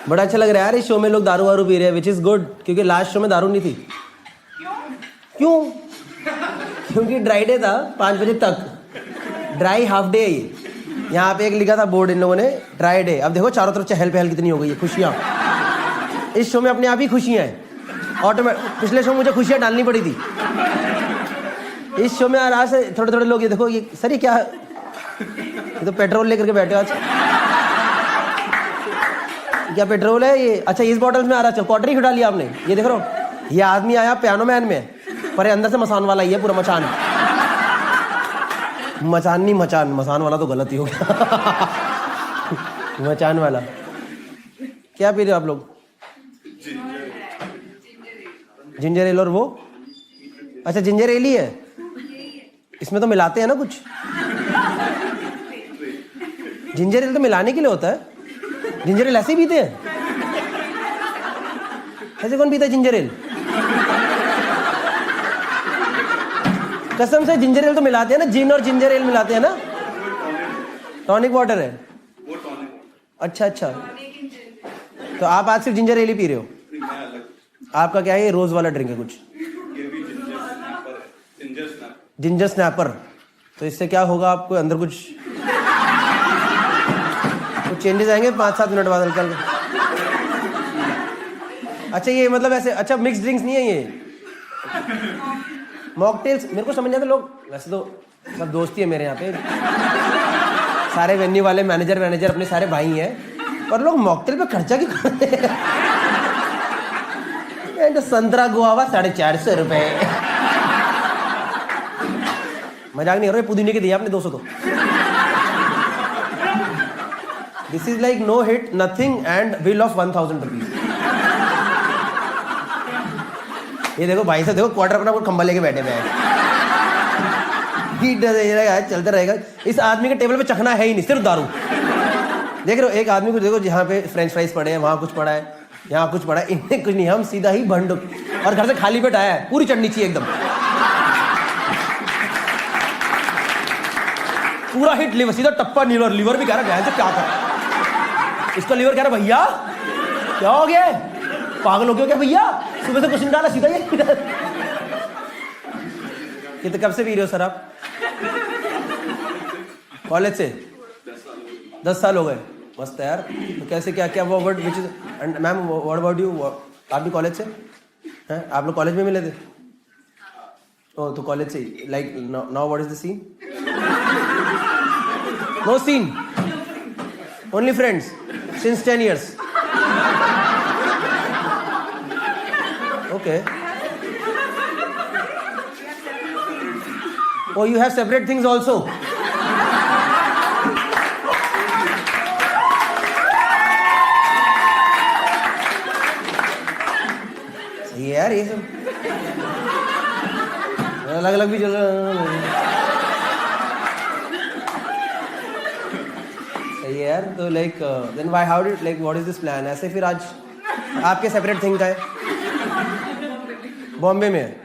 बड़ा अच्छा लग रहा है यार इस शो में लोग दारू वारू पी रहे हैं, विच इज गुड, क्योंकि लास्ट शो में दारू नहीं थी। क्यों? क्योंकि ड्राई डे था 5 बजे तक, ड्राई हाफ डे है ये। यहाँ पे एक लिखा था बोर्ड इन लोगों ने, ड्राई डे। अब देखो चारों तरफ चहल पहल कितनी हो गई है, खुशियाँ। इस शो में अपने आप ही खुशियाँ हैं ऑटोमेटिक। पिछले शो में मुझे खुशियाँ डालनी पड़ी थी, इस शो में आज से थोड़े थोड़े लोग, ये देखो ये सर ये क्या, ये तो पेट्रोल लेकर के बैठे हो आज। क्या पेट्रोल है ये? अच्छा इस बॉटल में आ रहा है, क्वार्टर ही उठा लिया आपने। ये देख रहे हो, ये आदमी आया पियानो मैन में, पर अंदर से मसान वाला ही है पूरा, मचान नहीं मचान, मसान वाला तो गलत ही हो गया। मचान वाला। क्या पी रहे हो आप लोग? Ginger L. और वो अच्छा जिंजर एल ही है, इसमें तो मिलाते हैं ना कुछ। जिंजर एल तो मिलाने के लिए होता है, जिंजर एल ऐसे ही पीते हैं? ऐसे कौन पीता है जिंजर एल? कसम से जिंजर एल तो मिलाते हैं ना, जिन और जिंजर एल मिलाते हैं ना। टॉनिक वाटर है। अच्छा अच्छा, तो आप आज सिर्फ जिंजर एल ही पी रहे हो? आपका क्या है, ये रोज वाला ड्रिंक है कुछ? Ginger snapper. तो इससे क्या होगा आपको अंदर कुछ चेंजेस आएंगे 5-7 मिनट बाद हल्का हल्का। अच्छा ये मतलब ऐसे, अच्छा मिक्स ड्रिंक्स नहीं है ये, मॉकटेल्स। मेरे को समझ नहीं आता लोग, वैसे तो सब दोस्ती है मेरे यहाँ पे, सारे वेन्यू वाले मैनेजर अपने सारे भाई हैं, पर लोग मॉकटेल पे खर्चा क्यों करते हैं? संतरा गुआवा 450 रुपए। मजाक नहीं कर रहे, पुदीने के दिए आपने 200 तो। This is like no hit nothing and bill of 1000 rupees. ये देखो भाई साहब, देखो क्वार्टर अपना खंबा लेके बैठे हुए हैं। चलता रहेगा। इस आदमी के टेबल पे चखना है ही नहीं, सिर्फ दारू। देख रहे हो एक आदमी को, देखो जहाँ पे फ्रेंच फ्राइज पड़े हैं, वहां कुछ पड़ा है, यहाँ कुछ पड़ा है, इनमें कुछ नहीं। हम सीधा ही भंड, और घर से खाली पेट आया है, पूरी चटनी चाहिए एकदम, पूरा हिट लिवर, सीधा टप्पा लीवर। लीवर भी कह रहा है क्या कर, इसका लीवर कह रहा भैया क्या हो गया, पागल हो गया क्या भैया, सुबह से कुछ नहीं डाला, सीधा ये। कितने कब से पी रहे हो सर आप? कॉलेज से 10 साल हो गए। मस्त है यार। तो कैसे क्या क्या वो word which is, ma'am what about you, आप भी कॉलेज से हैं? आप लोग कॉलेज में मिले थे? ओ तो कॉलेज से, like now what is the scene? No scene, only friends since 10 years. Okay. Oh, you have separate things also. सही है यार ये सब, अलग अलग भी चल रहा है। सही है यार। तो like then why, how did, like what is this plan? ऐसे फिर आज आपके सेपरेट थिंग का है, बॉम्बे में है,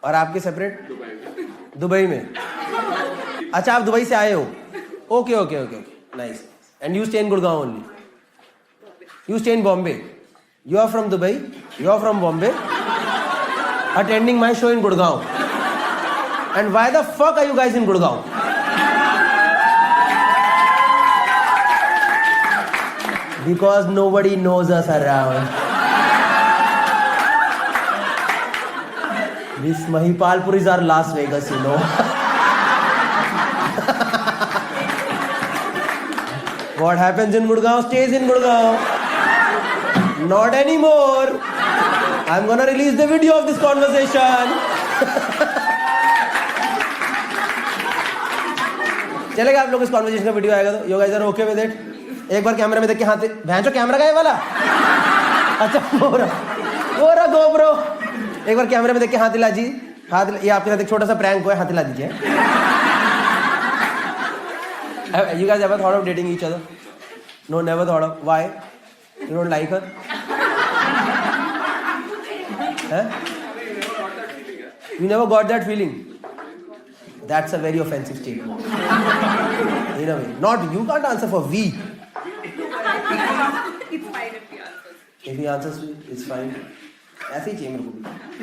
और आपके सेपरेट दुबई में। अच्छा आप दुबई से आए हो? Okay okay okay okay, nice. And you stay in Gurgaon only? You stay in Bombay? You are from Dubai, you are from Bombay, attending my show in Gurgaon. And why the fuck are you guys in Gurgaon? Because nobody knows us around. This Mahipalpur is our Las Vegas, you know. What happens in Gurgaon stays in Gurgaon. Not anymore. I'm gonna release the video of this conversation. चलेगा आप लोग, इस conversation का video आएगा तो you guys are okay with it? एक बार camera में देख के हाथ, भैंचो कैमरा का है वाला। अच्छा वो रहा गोप्रो। एक बार कैमरा में देख के हाथ हिला जी, हाथ, ये आपके साथ एक छोटा सा प्रैंक हुआ है, हाथ हिला दीजिए। You guys ever thought of dating each other? No, never thought of. Why? You don't like her? Huh? You never got that feeling? That's a very offensive statement. In a way. Not, you can't answer for we. It's fine if you if he answers it's fine. ऐसे ही चाहिए मेरे को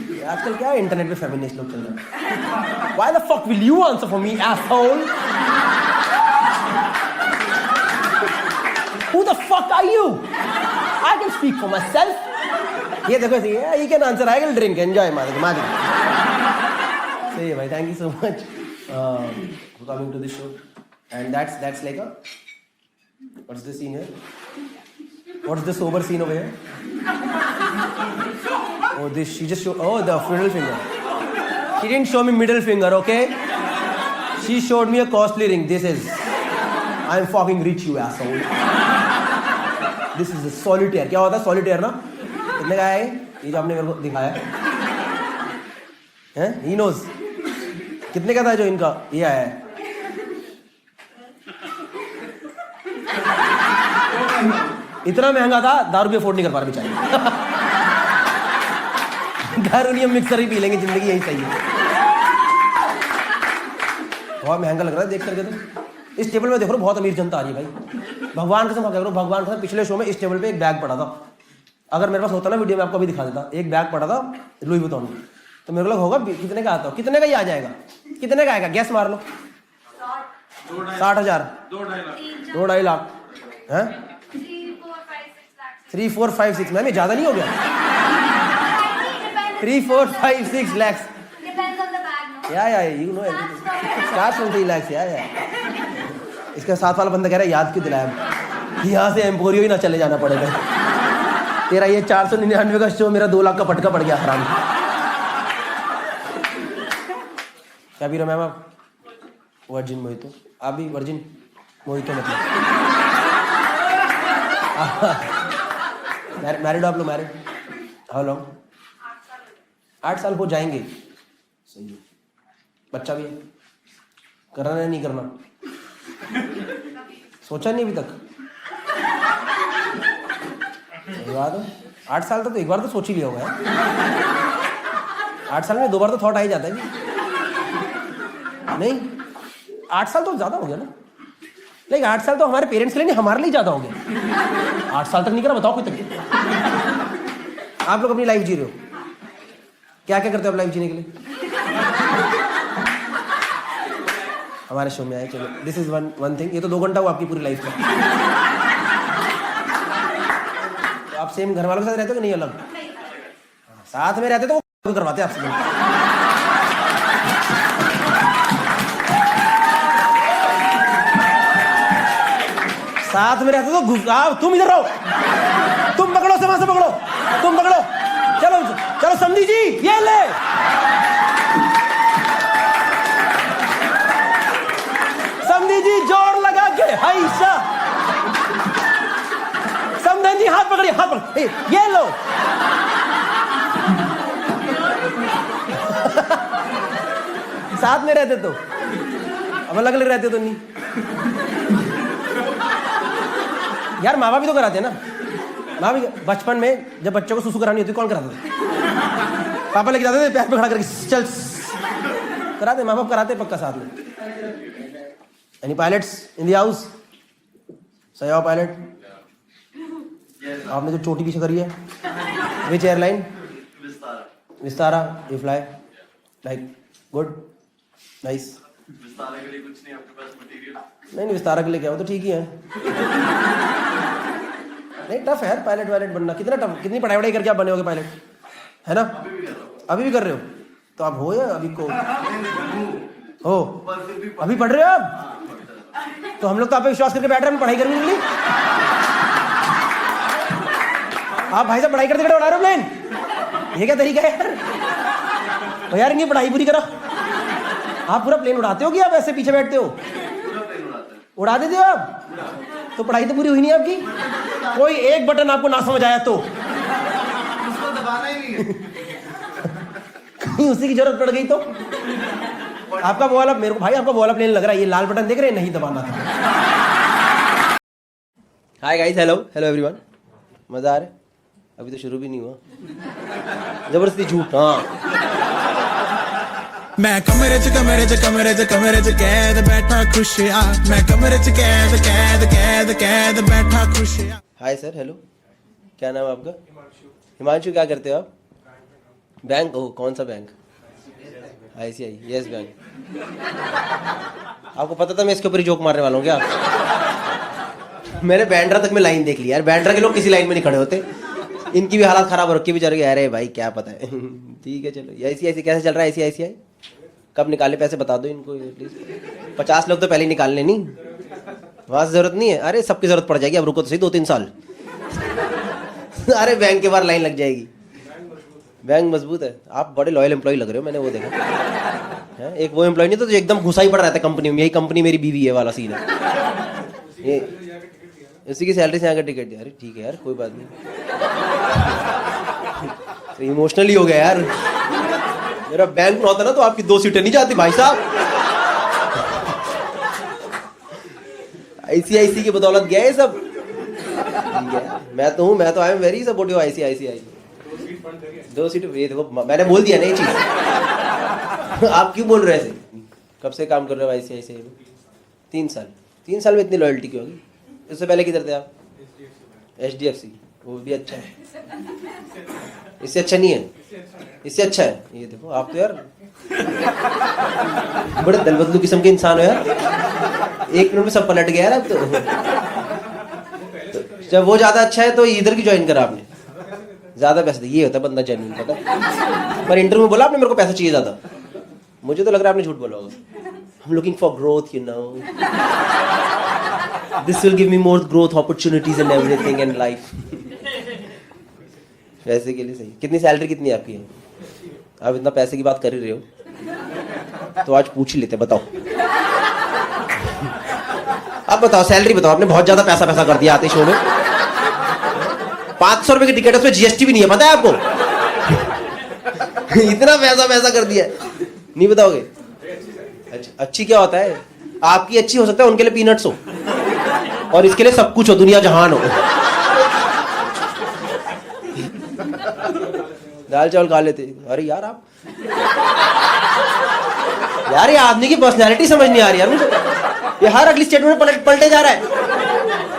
भी। आजकल क्या है, internet पे feminist लोग चल रहे हैं। Why the fuck will you answer for me asshole? Who the fuck are you? I can speak for my self. ये देखो ऐसे ही can answer, I can drink enjoy Majid. सही है भाई, thank you so much for coming to this show. And that's like a, what's the scene here? What's the sober scene over here? Oh, this, she just showed, oh, the middle finger. She didn't show me middle finger, okay? She showed me a costly ring. This is, I'm fucking rich, you asshole. This is a solitaire. क्या होता है solitaire ना? कितने का है ये जो आपने मेरे को दिखाया है? He knows. कितने का था जो इनका ये आया है? इतना महंगा था, दारू भी अफोर्ड नहीं कर पा रहे बेचारे। दारू नहीं, हम मिक्सर ही पी लेंगे, जिंदगी यही सही है। बहुत महंगा लग रहा है देख करके। तो इस टेबल में देखो बहुत अमीर जनता आ रही है भाई। भगवान कसम कह रहा हूं, भगवान कसम, पिछले शो में इस टेबल पे एक बैग पड़ा था। अगर मेरे पास होता ना वीडियो में आपको अभी दिखा देता। एक बैग पड़ा था लुई वुइटन, तो मेरे को लग होगा कितने का आता, कितने का ही आ जाएगा, कितने का आएगा गैस मार लो। 60,000, 2-2.5 लाख है। 3, 4, 5, 6 मैम, ये ज्यादा नहीं हो गया? 3, 4, 5, 6 lakhs. या you know start from 3 lakhs। या इसका साथ वाला बंदा कह रहा है याद क्यों दिलाया, यहाँ से एम्पोरियो ही ना चले जाना पड़ेगा। तेरा ये 499 का शो मेरा 2 लाख का पटका पड़ गया हराम। क्या पी रहे मैम आप? Virgin mojito. आप भी वर्जिन मोहितो मतलब? मैरिड आप लोग? Married how long? 8 साल हो जाएंगे। सही है। बच्चा भी है? करना है नहीं करना? सोचा नहीं अभी तक? सही बात है। 8 साल तक तो एक बार तो सोच ही लिया होगा। 8 साल में 2 बार तो थॉट आ ही जाता है नहीं? 8 साल तो ज्यादा हो गया ना। लेकिन 8 साल तो हमारे पेरेंट्स के लिए नहीं, हमारे लिए ज्यादा हो गया। 8 साल तक नहीं करा, बताओ कोई तक। आप लोग अपनी लाइफ जी रहे हो, क्या क्या करते हो आप लाइफ जीने के लिए? हमारे शो में आए, चलो दिस इज वन थिंग। ये तो 2 घंटा हुआ आपकी पूरी लाइफ का। तो आप सेम घर वालों के साथ रहते हो कि नहीं अलग? साथ में रहते तो वो करवाते आपसे। साथ में रहते तो तुम इधर रहो, तुम पकड़ो, से वहां से पकड़ो, तुम पकड़ो, चलो चलो समझी जी, ये ले। समझी जी जोर लगा के, हाइशा समझन जी हाथ पकड़िए, हाथ पकड़, ये लो। साथ में रहते तो, अब अलग अलग रहते तो नहीं यार। माँ बाप भी तो कराते हैं ना। माँ भी बचपन में जब बच्चों को सुसु करानी होती कौन कराता था? पापा लेके जाते थे पैर पे खड़ा करके, चल कराते। माँ बाप कराते पक्का साथ में। Any pilots in the house? सही हो पायलट? आपने जो चोटी पीछे करी है, which airline? Vistara. You fly like good, nice. Vistara के लिए कुछ नहीं आपके पास मटेरियल? नहीं, विस्तारा के लिए क्या, वो तो ठीक ही है। नहीं टफ है पायलट वायलट बनना। कितना टफ, कितनी पढ़ाई वढ़ाई करके आप बने होगे पायलट, है ना? अभी भी कर रहे हो तो आप हो या अभी को हो? अभी पढ़ रहे हो आप? तो हम लोग तो आप पे विश्वास करके बैठ रहे हैं, पढ़ाई करने के लिए। आप भाई साहब पढ़ाई करते करते उड़ा रहे हो प्लेन, ये क्या तरीका है यार? यार इनकी पढ़ाई पूरी करो। आप पूरा प्लेन उड़ाते हो कि आप ऐसे पीछे बैठते हो? उड़ा देते हो आप? तो पढ़ाई तो पूरी हुई नहीं आपकी। कोई एक बटन आपको ना समझ आया तो उसको दबाना ही नहीं है। कहीं उसी की जरूरत पड़ गई तो? आपका वो वाला, मेरे को भाई आपका वो वाला प्लेन लग रहा है, ये लाल बटन देख रहे हैं, नहीं दबाना था। Hi guys, hello hello everyone. मजा आ रहा है? अभी तो शुरू भी नहीं हुआ, जबरदस्ती झूठ। हाँ, मैं कमरे च कैद बैठा खुशिया, मैं कमरे च कैद बैठा खुशिया। Hi sir, hello. क्या नाम है आपका? हिमांशु। क्या करते हो आप? बैंक? ओ, कौन सा बैंक? ICI, yes bank. आपको पता था मैं इसके ऊपर ही जोक मारने वाला हूँ क्या? मैंने बैंड्रा तक में लाइन देख ली यार। बैंड्रा के लोग किसी लाइन में नहीं खड़े होते, इनकी भी हालत खराब हो रखी भी। चल गए, अरे भाई क्या पता है। ठीक है चलो। ICI कैसे चल रहा है? ICI कब निकाले पैसे बता दो इनको एटलीस्ट। 50 लोग तो पहले ही निकालने, नहीं वहां से जरूरत नहीं है। अरे सबकी जरूरत पड़ जाएगी, अब रुको तो सही 2-3 साल। अरे बैंक के बाहर लाइन लग जाएगी। बैंक मजबूत है। आप बड़े लॉयल एम्प्लॉय लग रहे हो, मैंने वो देखा है। एक वो एम्प्लॉय नहीं तो जो एकदम घुसा ही पड़ रहा था कंपनी में, यही कंपनी मेरी बीवी है वाला सीन है ये। इसी की सैलरी से यहाँ का टिकट दिया। अरे ठीक है यार, कोई बात नहीं। तो इमोशनली हो गया यार। मेरा बैंक में होता ना तो आपकी 2 सीटें नहीं जाती भाई साहब। ICICI की बदौलत गया ये सब। मैं तो हूँ, मैं तो I am very supportive ICICI। 2 seat ये देखो, मैंने बोल दिया नहीं चीज। आप क्यों बोल रहे थे? कब से काम कर रहे हो ICICI में? 3 साल। 3 साल में इतनी लॉयल्टी क्यों होगी? इससे पहले किधर थे आप? HDFC, वो भी अच्छा है। इससे अच्छा नहीं है? इससे अच्छा है। ये देखो आप तो यार बड़े दलबदलू किस्म के इंसान हो यार। 1 मिनट में सब पलट गया यार अब तो। जब वो ज्यादा अच्छा है तो इधर की ज्वाइन करा आपने, ज्यादा पैसे दे। ये होता है बंदा जेन्युइन, पता। पर इंटरव्यू में बोला आपने मेरे को पैसा चाहिए ज्यादा। मुझे तो लग रहा है आपने झूठ बोला होगा। I'm looking for growth, you know. This will give me more growth opportunities and everything in life. पैसे के लिए सही। कितनी सैलरी कितनी है आपकी? आप इतना पैसे की बात कर ही रहे हो तो आज पूछ ही लेते, बताओ। अब बताओ सैलरी बताओ। आपने बहुत ज्यादा पैसा कर दिया आते शो में। 500 रुपए की टिकट है, उसमें GST भी नहीं है, पता है आपको? इतना पैसा कर दिया। नहीं बताओगे? अच्छा, अच्छी क्या होता है? आपकी अच्छी हो सकता है, उनके लिए पीनट्स हो, और इसके लिए सब कुछ हो, दुनिया जहान हो। दाल चावल खा लेते। अरे यार आप यार, ये आदमी की पर्सनैलिटी समझ नहीं आ रही यार मुझे। ये हर अगली स्टेटमेंट में पलटे जा रहा है।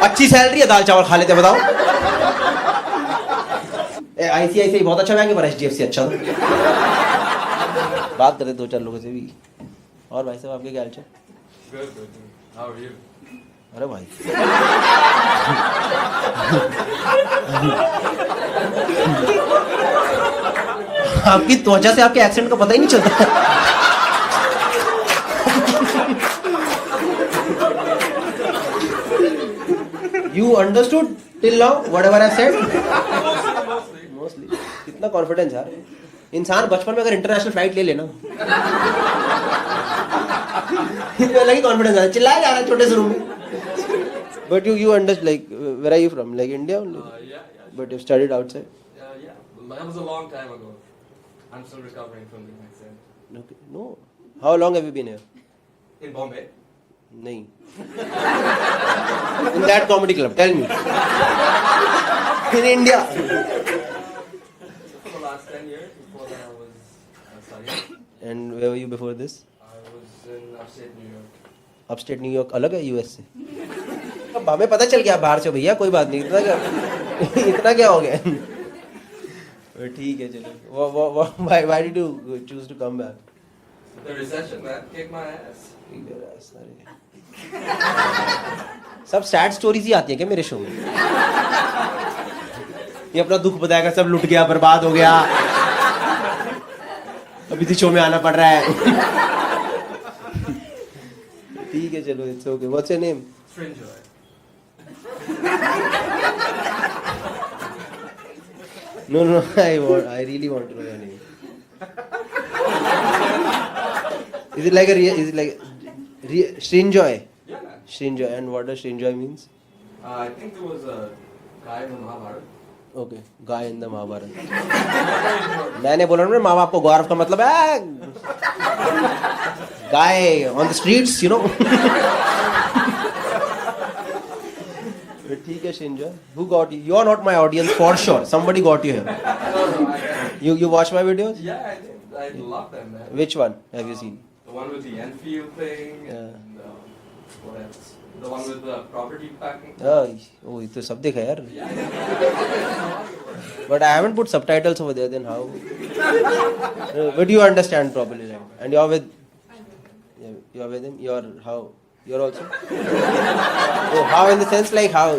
अच्छी सैलरी है, दाल चावल खा लेते, बताओ। ICICI बहुत अच्छा बैंक है, पर HDFC अच्छा था। बात करते 2-4 लोगों से भी। और भाई साहब आपके क्या हाल चाल? अरे भाई आपकी त्वचा से आपके एक्सेंट का पता ही नहीं चलता। You understood till now whatever I said? Mostly. कितना कॉन्फिडेंस यार। इंसान बचपन में अगर इंटरनेशनल फ्लाइट ले लेना लगी कॉन्फिडेंस आता, चिल्लाया जा रहा है छोटे से रूम में। But you understand, like where are you from? Like India only? Yeah. But you've studied outside? Yeah. That was a long time ago. I'm still recovering from the accident. Okay. No. How long have you been here? In Bombay? नहीं. In that comedy club, tell me. In India. For the last 10 years. Before that I was studying. And where were you before this? I was in upstate New York. Upstate New York अलग है US से? अब हमें पता चल गया बाहर से भैया, कोई बात नहीं। इतना क्या हो गया? ठीक है चलो। Why did you choose to come back? The recession, man, kicked my ass. सब सैड स्टोरीज ही आती है क्या मेरे शो में? ये अपना दुख बताएगा, सब लुट गया, बर्बाद हो गया, अभी तो शो में आना पड़ रहा है। ठीक है चलो, it's okay. What's your name? Stranger. No, I really want to know your name. Is it like Srinjoy? Yeah, man. Srinjoy. And what does Srinjoy means? I think there was a guy in the Mahabharata. Okay, guy in the Mahabharata. मैंने बोला ना माँ बाप को गौरव का मतलब है guy on the streets, you know. ठीक है Srinjoy. Who got you? You are not my audience for sure. Somebody got you here. No, You watch my videos? yeah, I did. I love them, man. Which one have you seen? The one with the Enfield thing, Yeah. and what else? The one with the property packing. Oh, ये तो सब देखा यार. Yeah. But I haven't put subtitles over there, then how? But you understand properly, right? And you're with... You're with him? You're how? You're also? Oh, how in the sense like how?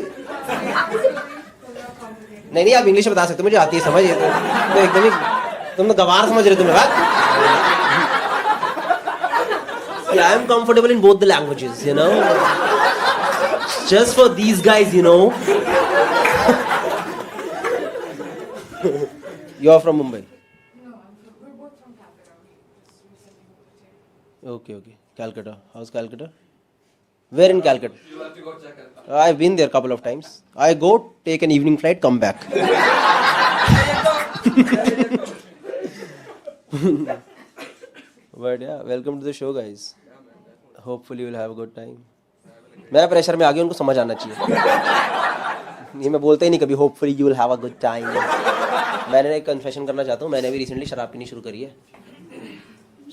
नहीं आप English में बता सकते हो, मुझे आती है समझ, ये तो एकदम ही तुम तो गवार समझ रहे हो तुम्हें बात. I am comfortable in both the languages, you know. Just for these guys, you know. You are from Mumbai. No, we're both from Calcutta. We just recently moved here. Okay. Calcutta. How's Calcutta? Where in Calcutta? You'll have to go check it. I've been there a couple of times. I go, take an evening flight, come back. But yeah, welcome to the show, guys. Hopefully you'll have a good time. मैं pressure में आ गया, उनको समझ आना चाहिए. ये मैं बोलता ही नहीं कभी hopefully you will have a good time. मैंने एक कन्फेशन करना चाहता हूँ, मैंने भी रिसेंटली शराब पीनी शुरू करी है.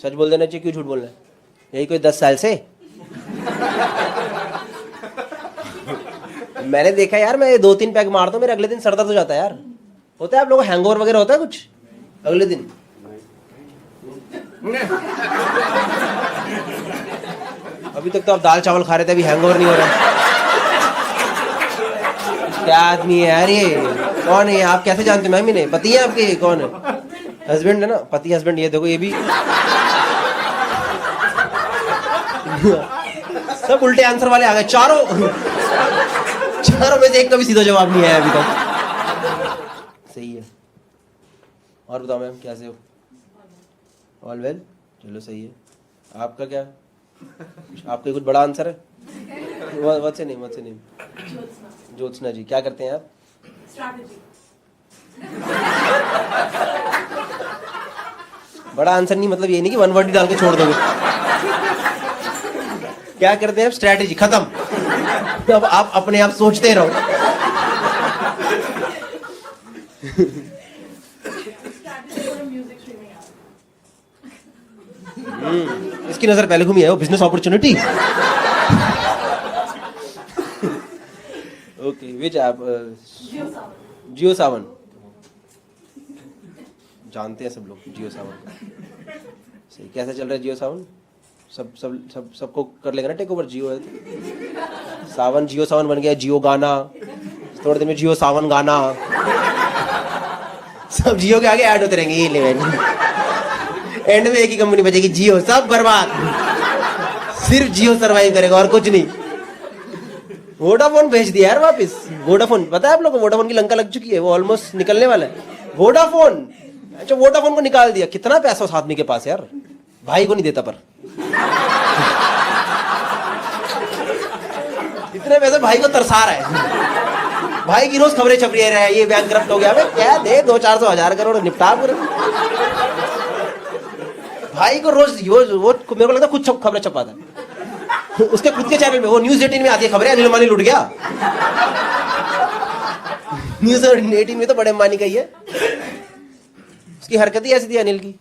सच बोल देना चाहिए, क्यों झूठ बोलना है? यही कोई 10 साल से. मैंने देखा यार, मैं 2-3 पैक मारता हूँ, मेरे अगले दिन सर दर्द हो जाता है यार. होता है आप लोगों को हैंगओवर वगैरह होता है कुछ अगले दिन? अभी तक तो आप दाल चावल खा रहे थे, अभी हैंगओवर नहीं हो रहा. क्या आदमी है यार ये? कौन है आप? कैसे जानते? मैं भी नहीं. पति है आपके? कौन है? हस्बैंड है ना? पति हस्बैंड. ये देखो, ये भी सब उल्टे आंसर वाले आ गए. चारों में से एक का भी सीधा जवाब नहीं आया अभी तक. सही है. और बताओ मैम, कैसे हो? All well. चलो सही है. आपका क्या? आपका कुछ बड़ा आंसर है? What's your name? ज्योत्सना जी. क्या करते हैं आप? Strategy. बड़ा आंसर नहीं मतलब ये नहीं कि 1 वर्ड डाल के छोड़ दोगे. क्या करते हैं आप? स्ट्रैटेजी. खत्म. अब आप अपने आप सोचते रहो. Strategy for a music streaming app. इसकी नजर पहले घूमी है वो बिजनेस अपॉर्चुनिटी. ओके. विच ऐप? JioSaavn. जियो सावन. जानते हैं सब लोग जियो सावन. सही. कैसा चल रहा है जियो सावन? सबको कर लेगा ना टेक ओवर? जियो है तो सावन. जियो सावन बन गया. जियो गाना. थोड़े दिन में जियो सावन गाना. सब जियो के आगे ऐड होते रहेंगे. ये लेवल एंड में एक ही कंपनी बचेगी, जियो. सब बर्बाद. सिर्फ जियो सरवाइव करेगा और कुछ नहीं. वोडाफोन भेज दिया यार वापस. वोडाफोन, पता है आप लोगों को वोडाफोन की लंका लग चुकी है. वो ऑलमोस्ट निकलने वाला है. वोडाफोन. अच्छा, वोडाफोन को निकाल दिया. कितना पैसा उस आदमी के पास यार. भाई को नहीं देता पर इतने पैसे भाई को तरसा रहा है. भाई की रोज खबरें छप रही है, ये बैंकक्रप्ट हो गया. क्या दे 200-400 हजार करोड़ निपटा पूरे. भाई को रोज वो मेरे को लगता है खुद खबरें छपाता है उसके खुद के चैनल में. वो न्यूज 18 में आती है खबरें, अनिल अंबानी लुट गया. न्यूज 18 में तो बड़े अंबानी का ही है. उसकी हरकत ही ऐसी थी अनिल की.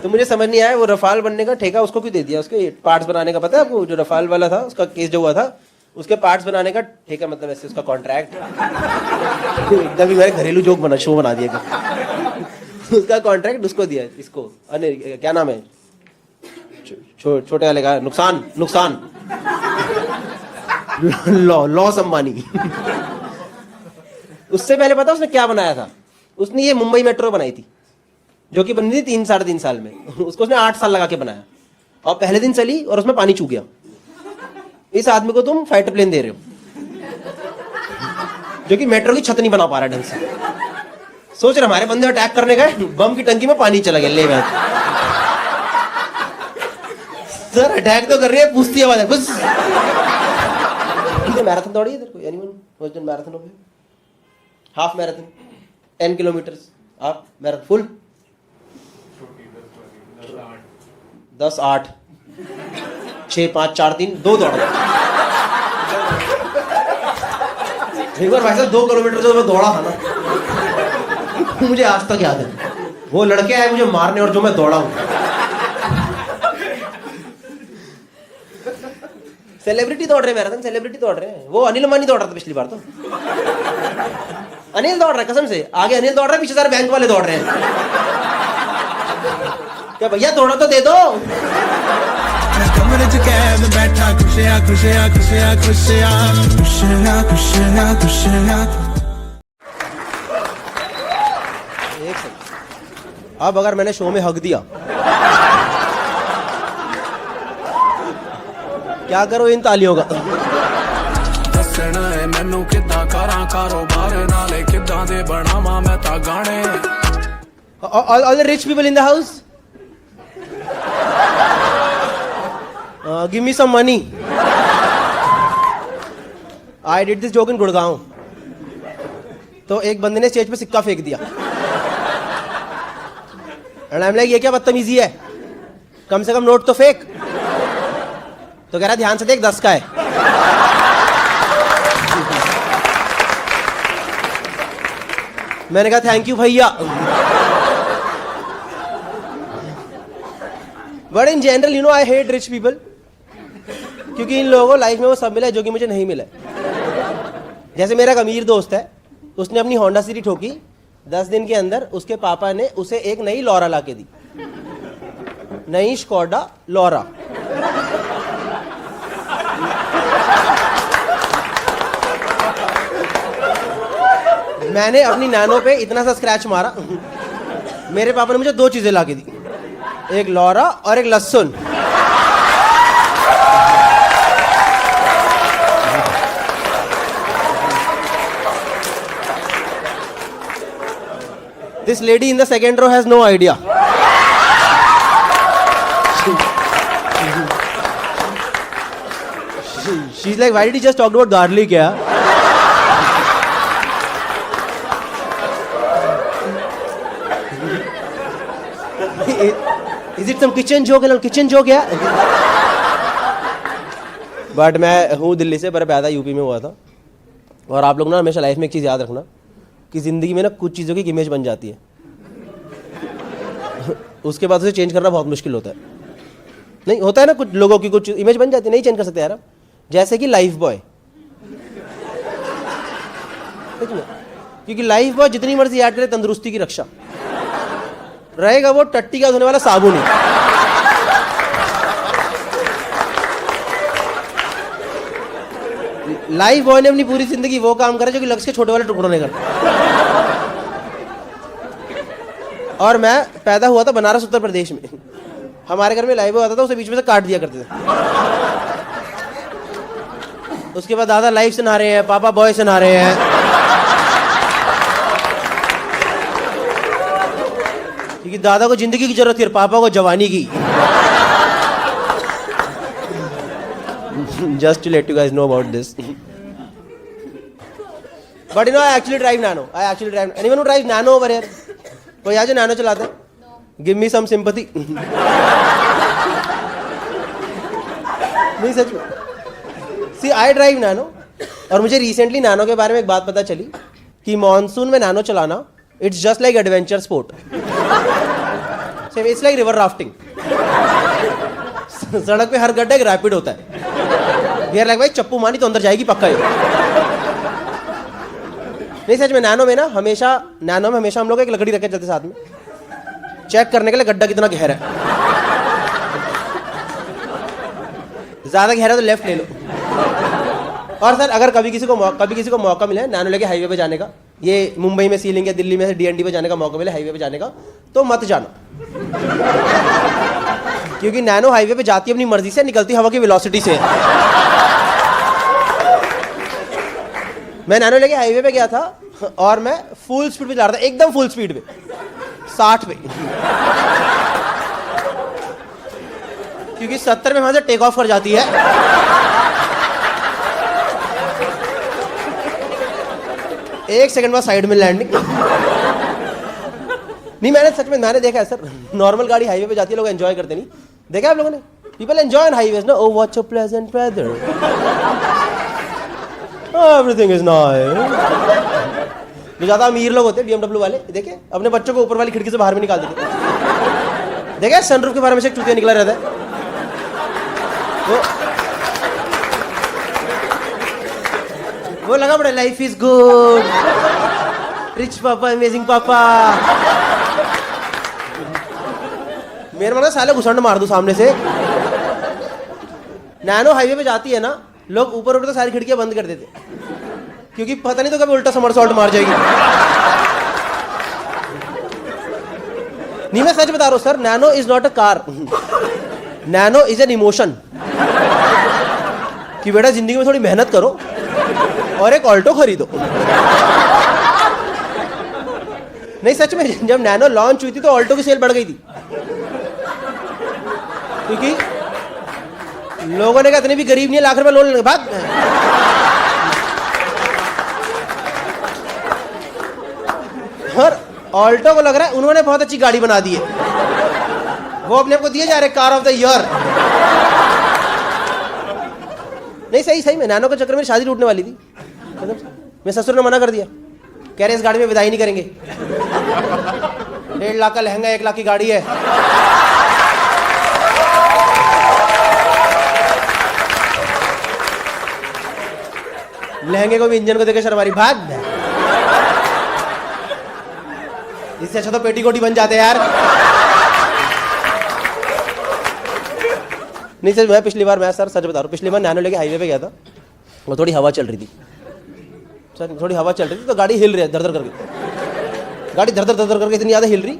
तो मुझे समझ नहीं आया वो रफाल बनने का ठेका उसको क्यों दे दिया. उसके पार्ट्स बनाने का पता है आपको? जो रफाल वाला था उसका केस जो हुआ था, उसके पार्ट्स बनाने का ठेका, मतलब ऐसे उसका कॉन्ट्रैक्ट. एकदम ही मेरे घरेलू जोक बना, शो बना दिया. उसका कॉन्ट्रैक्ट उसको दिया. इसको अनिल, क्या नाम है छोटे वाले का? नुकसान. लॉस अंबानी. उससे पहले पता उसने क्या बनाया था? उसने ये मुंबई मेट्रो बनाई थी, जो कि बनी थी 3-3.5 साल में. उसको उसने 8 साल लगा के बनाया, और पहले दिन चली और उसमें पानी चूक गया. इस आदमी को तुम फाइटर प्लेन दे रहे हो जो कि मेट्रो की छत नहीं बना पा रहा ढंग से. सोच रहे हमारे बंदे अटैक करने गए, बम की टंकी में पानी चला गया. ले गया सर, अटैक तो कर रही है, पूछती आवाज है बस. मैराथन दौड़ी इधर कोई? Anyone was done marathon over? Half marathon 10 kilometre. Half marathon full 10-8 6-5-4-3 2 दौड़ा. एक बार भाई साहब 2 किलोमीटर जो मैं दौड़ा था ना, मुझे आज तक याद है. वो लड़के आए मुझे मारने और जो मैं दौड़ा हूं. सेलिब्रिटी दौड़ रहे मैराथन, सेलिब्रिटी दौड़ रहे हैं. वो अनिल अंबानी दौड़ रहा था पिछली बार तो. अनिल दौड़ रहा है कसम से, आगे अनिल दौड़ रहा है, पीछे सारे बैंक वाले दौड़ रहे हैं। क्या भैया थोड़ा तो दे दो। मैं कमरे च कैद बैठा खुशियां खुशियां खुशियां खुशियां खुशियां खुशियां खुशियां। एक सेकंड, अब अगर मैंने शो में हक दिया क्या करो इन तालियों का? दसना है मैनू किदां करां कारोबार नाले किदां दे बनावां मैं ता गाने। All the rich people in the house, give me some money. I did this joke in Gurgaon. तो एक बंदे ने स्टेज पे सिक्का फेंक दिया। And I'm like, ये क्या बदतमीजी है, कम से कम नोट तो फेंक। तो कह रहा ध्यान से देख 10 का है। मैंने कहा थैंक यू भैया। But in general you know I hate rich people, क्योंकि इन लोगों को लाइफ में वो सब मिला है जो कि मुझे नहीं मिला। जैसे मेरा एक अमीर दोस्त है, उसने अपनी होंडा सिटी ठोकी, 10 दिन के अंदर उसके पापा ने उसे एक नई लॉरा ला के दी, नई स्कोडा लॉरा। मैंने अपनी नैनो पे इतना सा स्क्रैच मारा, मेरे पापा ने मुझे 2 चीजें ला के दी, एक लॉरा और एक लहसुन। This lady in the second row has no idea. She's like, why did he just talk about garlic? Yeah. Is it some kitchen joke? Kitchen joke, yeah. But मैं हूँ दिल्ली से, पर पैदा यूपी में हुआ था। और आप लोग ना हमेशा लाइफ में एक चीज़ याद रखना कि ज़िंदगी में ना कुछ चीज़ों की इमेज बन जाती है, उसके बाद उसे चेंज करना बहुत मुश्किल होता है। नहीं होता है ना, कुछ लोगों की कुछ इमेज बन जाती है, नहीं चेंज कर सकते यार। जैसे कि लाइफ बॉय, क्योंकि लाइफ बॉय जितनी मर्जी याद करे तंदुरुस्ती की रक्षा रहेगा, वो टट्टी का धोने वाला साबुन है। लाइफ बॉय ने अपनी पूरी जिंदगी वो काम करे जो कि लक्ष्य के छोटे वाले टुकड़ों ने कर। और मैं पैदा हुआ था बनारस उत्तर प्रदेश में। हमारे घर में लाइफ बॉय आता था, उसे बीच में से काट दिया करते थे। उसके बाद दादा लाइफ से नहा रहे हैं, पापा बॉय से नहा रहे हैं। क्योंकि दादा को जिंदगी की जरूरत थी और पापा को जवानी की। Just to let you guys know about this. But you know, I actually drive Nano. Anyone who drives Nano over here? कोई आज Nano चलाता है? Give me some sympathy. नहीं सच में। See, I drive Nano. और मुझे recently Nano के बारे में एक बात पता चली कि मॉनसून में Nano चलाना, it's just like adventure sport. It's like river rafting. सड़क पे हर गड्ढा एक रैपिड होता है। यार लाइक भाई चप्पू मारी तो अंदर जाएगी पक्का है। नहीं सच में, नैनो में हमेशा हम लोग एक लकड़ी रखे चलते साथ में, चेक करने के लिए गड्ढा कितना गहरा है। ज्यादा गहरा तो लेफ्ट ले लो। और सर अगर कभी किसी को मौका मिले नैनो लेके हाईवे पे जाने का, ये मुंबई में सीलिंग या दिल्ली में से DND पे जाने का मौका मिले, हाईवे पे जाने का, तो मत जाना। क्योंकि नैनो हाईवे पे जाती है अपनी मर्जी से, निकलती हवा की वेलोसिटी से। मैं नैनो लेके हाईवे पे गया था और मैं फुल स्पीड पे जा रहा था, एकदम फुल स्पीड पे, 60 पे। क्योंकि 70 में वहां से टेक ऑफ कर जाती है। एक सेकंड बाद साइड में लैंडिंग। नहीं मैंने सच में देखा है सर, नॉर्मल गाड़ी हाईवे पे जाती है, लोग एंजॉय करते नहीं, देखा आप लोगों ने? पीपल एंजॉय ऑन हाईवेज ना। Oh what a pleasant weather, everything is nice. जो ज्यादा अमीर लोग होते हैं BMW वाले, देखे अपने बच्चों को ऊपर वाली खिड़की से बाहर में निकाल देते, देखे सनरूफ के बारे में से एक चूतिया निकला रहता है। वो लगा बड़ा लाइफ इज गुड, रिच पापा, अमेजिंग पापा। मेरे मन साले घुसंड मार दूं सामने से। नैनो हाईवे पे जाती है ना, लोग ऊपर ऊपर तो सारी खिड़कियां बंद कर देते, क्योंकि पता नहीं तो कभी उल्टा समरसॉल्ट मार जाएगी। नहीं, मैं सच बता रहा हूं sir, nano is not a car, nano is an emotion. कि बेटा जिंदगी में थोड़ी मेहनत करो और एक ऑल्टो खरीदो। नहीं सच में, जब नैनो लॉन्च हुई थी तो ऑल्टो की सेल बढ़ गई थी, क्योंकि लोगों ने कहा इतने भी गरीब नहीं है, लाख रुपए लोन लेंगे, भाग। और ऑल्टो को लग रहा है उन्होंने बहुत अच्छी गाड़ी बना दी है, वो अपने आप को दिए जा रहे कार ऑफ द ईयर। नहीं सही सही में नैनो के चक्कर में शादी टूटने वाली थी। मैं ससुर ने मना कर दिया, कह रहे इस गाड़ी में विदाई नहीं करेंगे, 1.5 लाख का लहंगा, 1 लाख की गाड़ी है। लहंगे को भी इंजन को देकर शर्मारी, भाग। इससे अच्छा तो पेटीकोट ही बन जाते यार। नहीं सर, मैं पिछली बार, मैं सर सच बता रहा हूँ, पिछली बार नैनो लेके हाईवे पे गया था, वो थोड़ी हवा चल रही थी सर, थोड़ी हवा चल रही थी तो गाड़ी हिल रही है धर धर करके, गाड़ी धर धर धर धर करके इतनी ज़्यादा हिल रही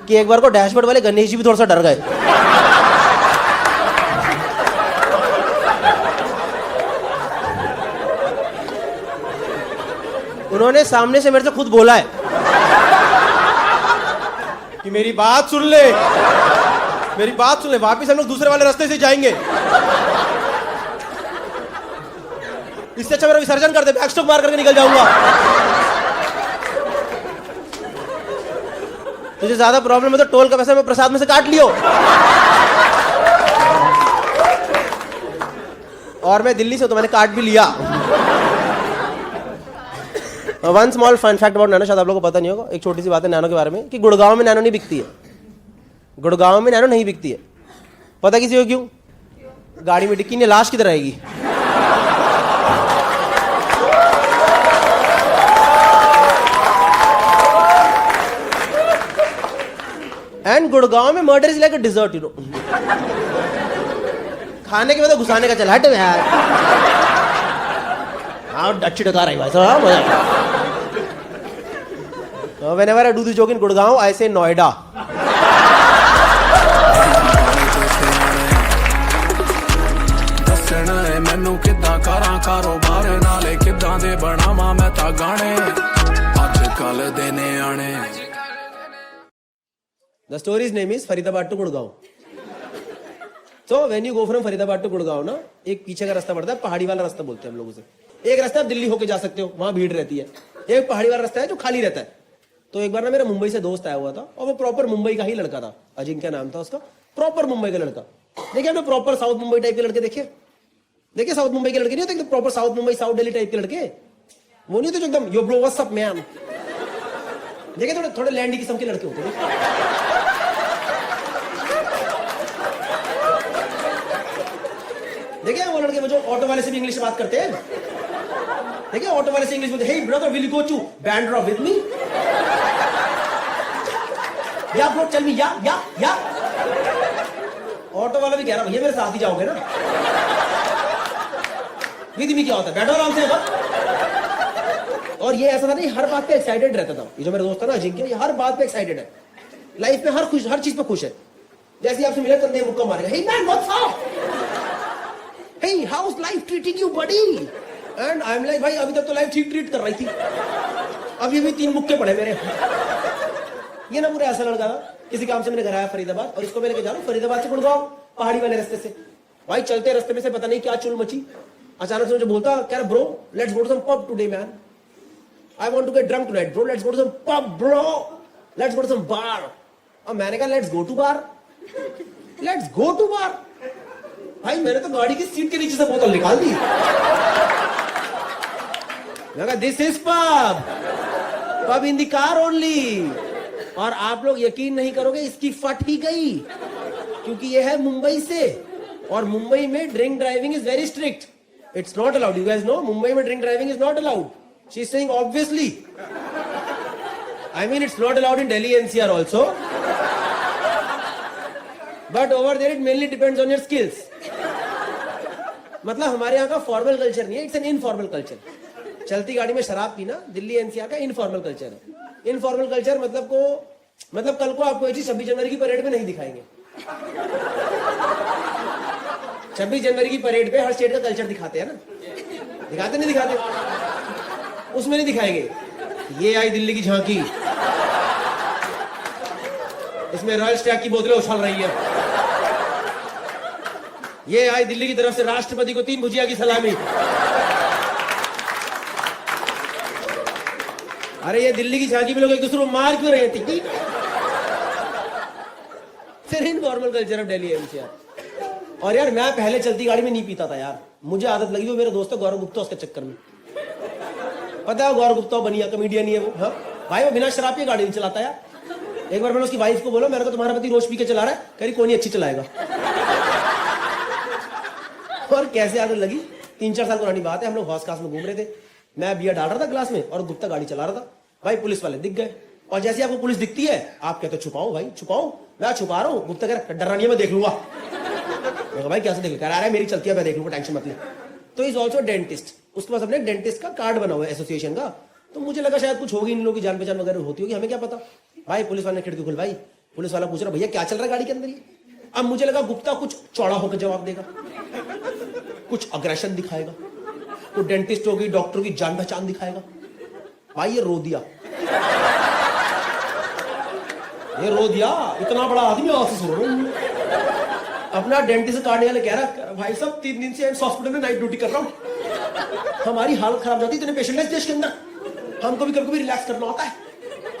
कि एक बार को डैशबोर्ड वाले गणेश जी भी थोड़ा सा डर गए। उन्होंने सामने से मेरे से खुद बोला है कि मेरी बात सुन ले, मेरी बात सुन ले, वापिस हम लोग दूसरे वाले रास्ते से जाएंगे, इससे अच्छा मेरा विसर्जन कर दे, बैकस्ट्रोक मार करके निकल जाऊंगा। तुझे ज्यादा प्रॉब्लम है तो टोल का पैसा मैं प्रसाद में से काट लियो। और मैं दिल्ली से हूं तो मैंने काट भी लिया। One small fun fact about Nano, शायद आप लोगों को पता नहीं होगा, एक छोटी सी बात है नैनो के बारे में कि गुड़गांव में नैनो नहीं बिकती है, गुड़गांव में नैनो नहीं बिकती है। पता किसी को क्यों? गाड़ी में डिक्की ने लाश की तरह आएगी। एंड गुड़गांव में murder is like a dessert, you know. खाने के बाद तो घुसाने का चल, हट यार। हाँ अच्छी टका रही भाई साहब, मजा। Whenever I do this joke in Gurgaon, I say Noida. ਦੱਸਣਾ ਹੈ ਮੈਨੂੰ ਕਿੱਦਾਂ ਕਰਾਂ ਕਾਰੋਬਾਰ ਨਾਲੇ ਕਿੱਦਾਂ ਦੇ ਬਣਾਵਾਂ ਮੈਂ ਤਾਂ ਗਾਣੇ ਅੱਜ ਕੱਲ ਦੇ ਨਿਆਣੇ। The story's name is Faridabad to Gurgaon. So when you go from Faridabad to Gurgaon ना, एक पीछे का रास्ता पड़ता है, पहाड़ी वाला रास्ता बोलते हैं हम लोग उसे। एक रास्ता आप दिल्ली होके जा सकते हो, वहां भीड़ रहती है। एक पहाड़ी वाला रास्ता है जो खाली रहता है। तो एक बार ना मेरा मुंबई से दोस्त आया हुआ था, और वो प्रॉपर मुंबई का ही लड़का था, अजिंक्य नाम था उसका, प्रॉपर मुंबई का लड़का। देखिए आपने प्रॉपर साउथ मुंबई टाइप के लड़के देखे? देखिए साउथ मुंबई के लड़के नहीं होते proper south Mumbai south Delhi type के लड़के, वो नहीं होते जो एकदम यो ब्रो व्हाट्स अप मैन। देखिए थोड़े थोड़े लैंडी किस्म के लड़के होते हैं। देखिए वो लड़के वो जो ऑटो वाले से भी इंग्लिश में बात करते हैं। देखिए ऑटो वाले से इंग्लिश में, hey brother will you go to Bandra with me? या ब्रो टेल मी, या ऑटो वाला भी कह रहा भैया मेरे साथ ही जाओगे ना? विद मी क्या होता है? बैठो आराम से बस। और ये ऐसा था नहीं, हर बात पे एक्साइटेड रहता था। ये जो मेरा दोस्त था ना अजिंक्य, ये हर बात पे एक्साइटेड है, लाइफ में हर चीज पे खुश है। जैसे आपसे मिले कंधे मुक्का मारेगा, hey man what's up, hey how is life treating you buddy? And I am like भाई अभी तक तो लाइफ ठीक ट्रीट कर रही थी, अभी भी 3 मुक्के पड़े मेरे। ये ना पूरा ऐसा लड़का था, किसी काम से मैंने घर आया फरीदाबाद, और इसको मैं लेके जा रहा हूँ फरीदाबाद से गुड़गांव पहाड़ी वाले रास्ते से। भाई चलते रास्ते में से पता नहीं क्या चुल मची, अचानक से मुझे बोलता क्या bro let's go to some pub today man, I want to get drunk tonight bro, let's go to some pub bro, let's go to some bar. और मैंने कहा let's go to bar, let's go to bar. भाई मैंने तो गाड़ी की seat के नीचे से बोतल निकाल दी। This is pub, pub in the car only. और आप लोग यकीन नहीं करोगे, इसकी फट ही गई, क्योंकि ये है मुंबई से, और मुंबई में drink driving is very strict. It's not allowed. You guys know, Mumbai में drink driving is not allowed. She's saying obviously. I mean, it's not allowed in Delhi NCR also. But over there it mainly depends on your skills. मतलब हमारे यहाँ का formal culture नहीं है, it's an informal culture. चलती गाड़ी में शराब पीना दिल्ली एनसीआर का इनफॉर्मल कल्चर है. इनफॉर्मल कल्चर मतलब कल को आपको ये चीज 26 जनवरी की परेड में नहीं दिखाएंगे. 26 जनवरी की परेड पे हर स्टेट का कल्चर दिखाते हैं ना, दिखाते नहीं दिखाते, उसमें नहीं दिखाएंगे. ये आई दिल्ली की झांकी, इसमें रॉयल स्टैग की बोतलें उछल रही है. ये आई दिल्ली की तरफ से राष्ट्रपति को 3 भुजिया की सलामी. अरे ये दिल्ली की झांकी में लोग एक दूसरे को मार क्यों रहे थे? फिर informal culture of Delhi NCR. और यार मैं पहले चलती गाड़ी में नहीं पीता था यार, मुझे आदत लगी. वो मेरा दोस्त है गौरव गुप्ता, उसके चक्कर में. पता है गौरव गुप्ता बनिया कॉमेडियन ही है वो. हाँ भाई, वो बिना शराब के गाड़ी नहीं चलाता यार. एक बार मैंने उसकी वाइफ को बोला, मेरे को तुम्हारा पति रोज पी के चला रहा है. कह रही कोई नहीं, अच्छी चलाएगा. और कैसे आदत लगी, 3-4 साल पुरानी बात है. हम लोग हौस खास में घूम रहे थे, मैं बियर डाल रहा था ग्लास में और गुप्ता गाड़ी चला रहा था. भाई पुलिस वाले दिख गए, और जैसे आपको पुलिस दिखती है आप कहते छुपाओ भाई छुपाओ. मैं छुपा रहा हूँ, गुप्ता कह रहा डर रही है मैं देख लूंगा. भाई कैसे देख, कह रहा है मेरी चलती है मैं देख लूंगा, टेंशन मत ले. तो इज ऑल्सो डेंटिस्ट, उसके पास अपने डेंटिस्ट का कार्ड बना हुआ है एसोसिएशन का. तो मुझे लगा शायद कुछ होगी, इन लोगों की जान पहचान वगैरह होती होगी, हमें क्या पता. भाई पुलिस वाले ने खिड़की खोल, भाई पुलिस वाला पूछ रहा भैया क्या चल रहा है गाड़ी के अंदर. अब मुझे लगा गुप्ता कुछ चौड़ा होकर जवाब देगा, कुछ अग्रेशन दिखाएगा, तो डेंटिस्ट होगी डॉक्टर की जान पहचान दिखाएगा. भाई ये रो दिया, ये रो दिया. इतना बड़ा आदमी ऑफिस हो रहा हूं. अपना डेंटिस्ट काटने वाले कह रहा भाई साहब 3 दिन से हॉस्पिटल में नाइट ड्यूटी कर रहा हूं, हमारी हालत खराब जाती है. इतने पेशेंट है देश के अंदर, हमको भी कभी कभी रिलैक्स करना होता है.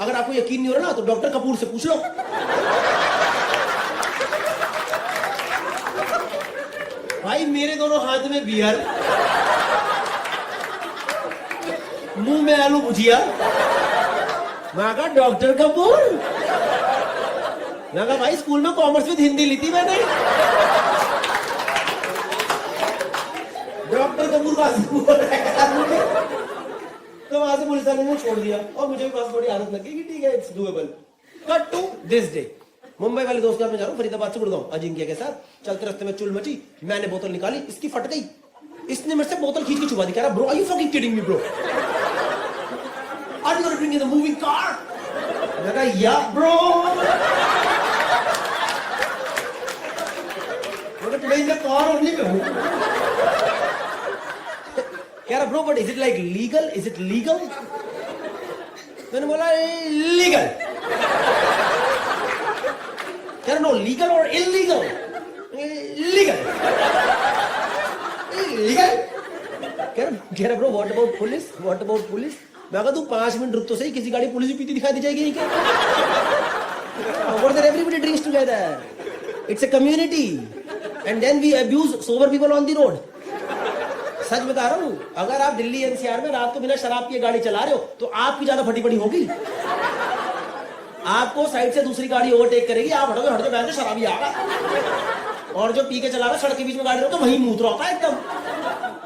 अगर आपको यकीन नहीं हो रहा ना तो डॉक्टर कपूर से पूछ लो. भाई मेरे दोनों हाथ में बियर, मुंह में आलू भुजिया. मैं कहा डॉक्टर कपूर. मैं कहा भाई स्कूल में कॉमर्स विद हिंदी ली थी मैंने. डॉक्टर कपूर तो वहां से पुलिस वाले ने छोड़ दिया और मुझे बस थोड़ी आदत लगी कि ठीक है it's doable. Cut to this day, Mumbai वाले दोस्त का मैं जा रहा हूँ फरीदाबाद से गुड़गांव अजिंक्य के साथ. चलते रास्ते में चुल मची, मैंने बोतल निकाली, इसकी फट गई. इसने मेरे से बोतल खींच के छुपा दी. कह रहा bro are you fucking kidding me bro, are you going in the moving car. मैं कहा या ब्रो. मैं today in the car only में. कह रहा bro but is it like legal, is it legal. मैंने बोला लीगल. कह रहा नो लीगल और इलीगल. Legal legal. कह रहा bro what about police, what about police. मैं कहा तू 5 मिनट रुक तो सही, किसी गाड़ी पुलिस भी पीती दिखाई दी जाएगी क्या. Over there everybody drinks together, it's a community and then we abuse sober people on the road. सच बता रहा हूं, अगर आप दिल्ली एनसीआर में रात को बिना शराब पिए गाड़ी चला रहे हो तो आपकी ज्यादा फटी पड़ी होगी. आपको साइड से दूसरी गाड़ी ओवरटेक करेगी, आप हटोगे, हट जाओ, शराबी आगा. और जो पी के चला रहा सड़क के बीच में गाड़ी रोको वही मूत्र होता है एकदम.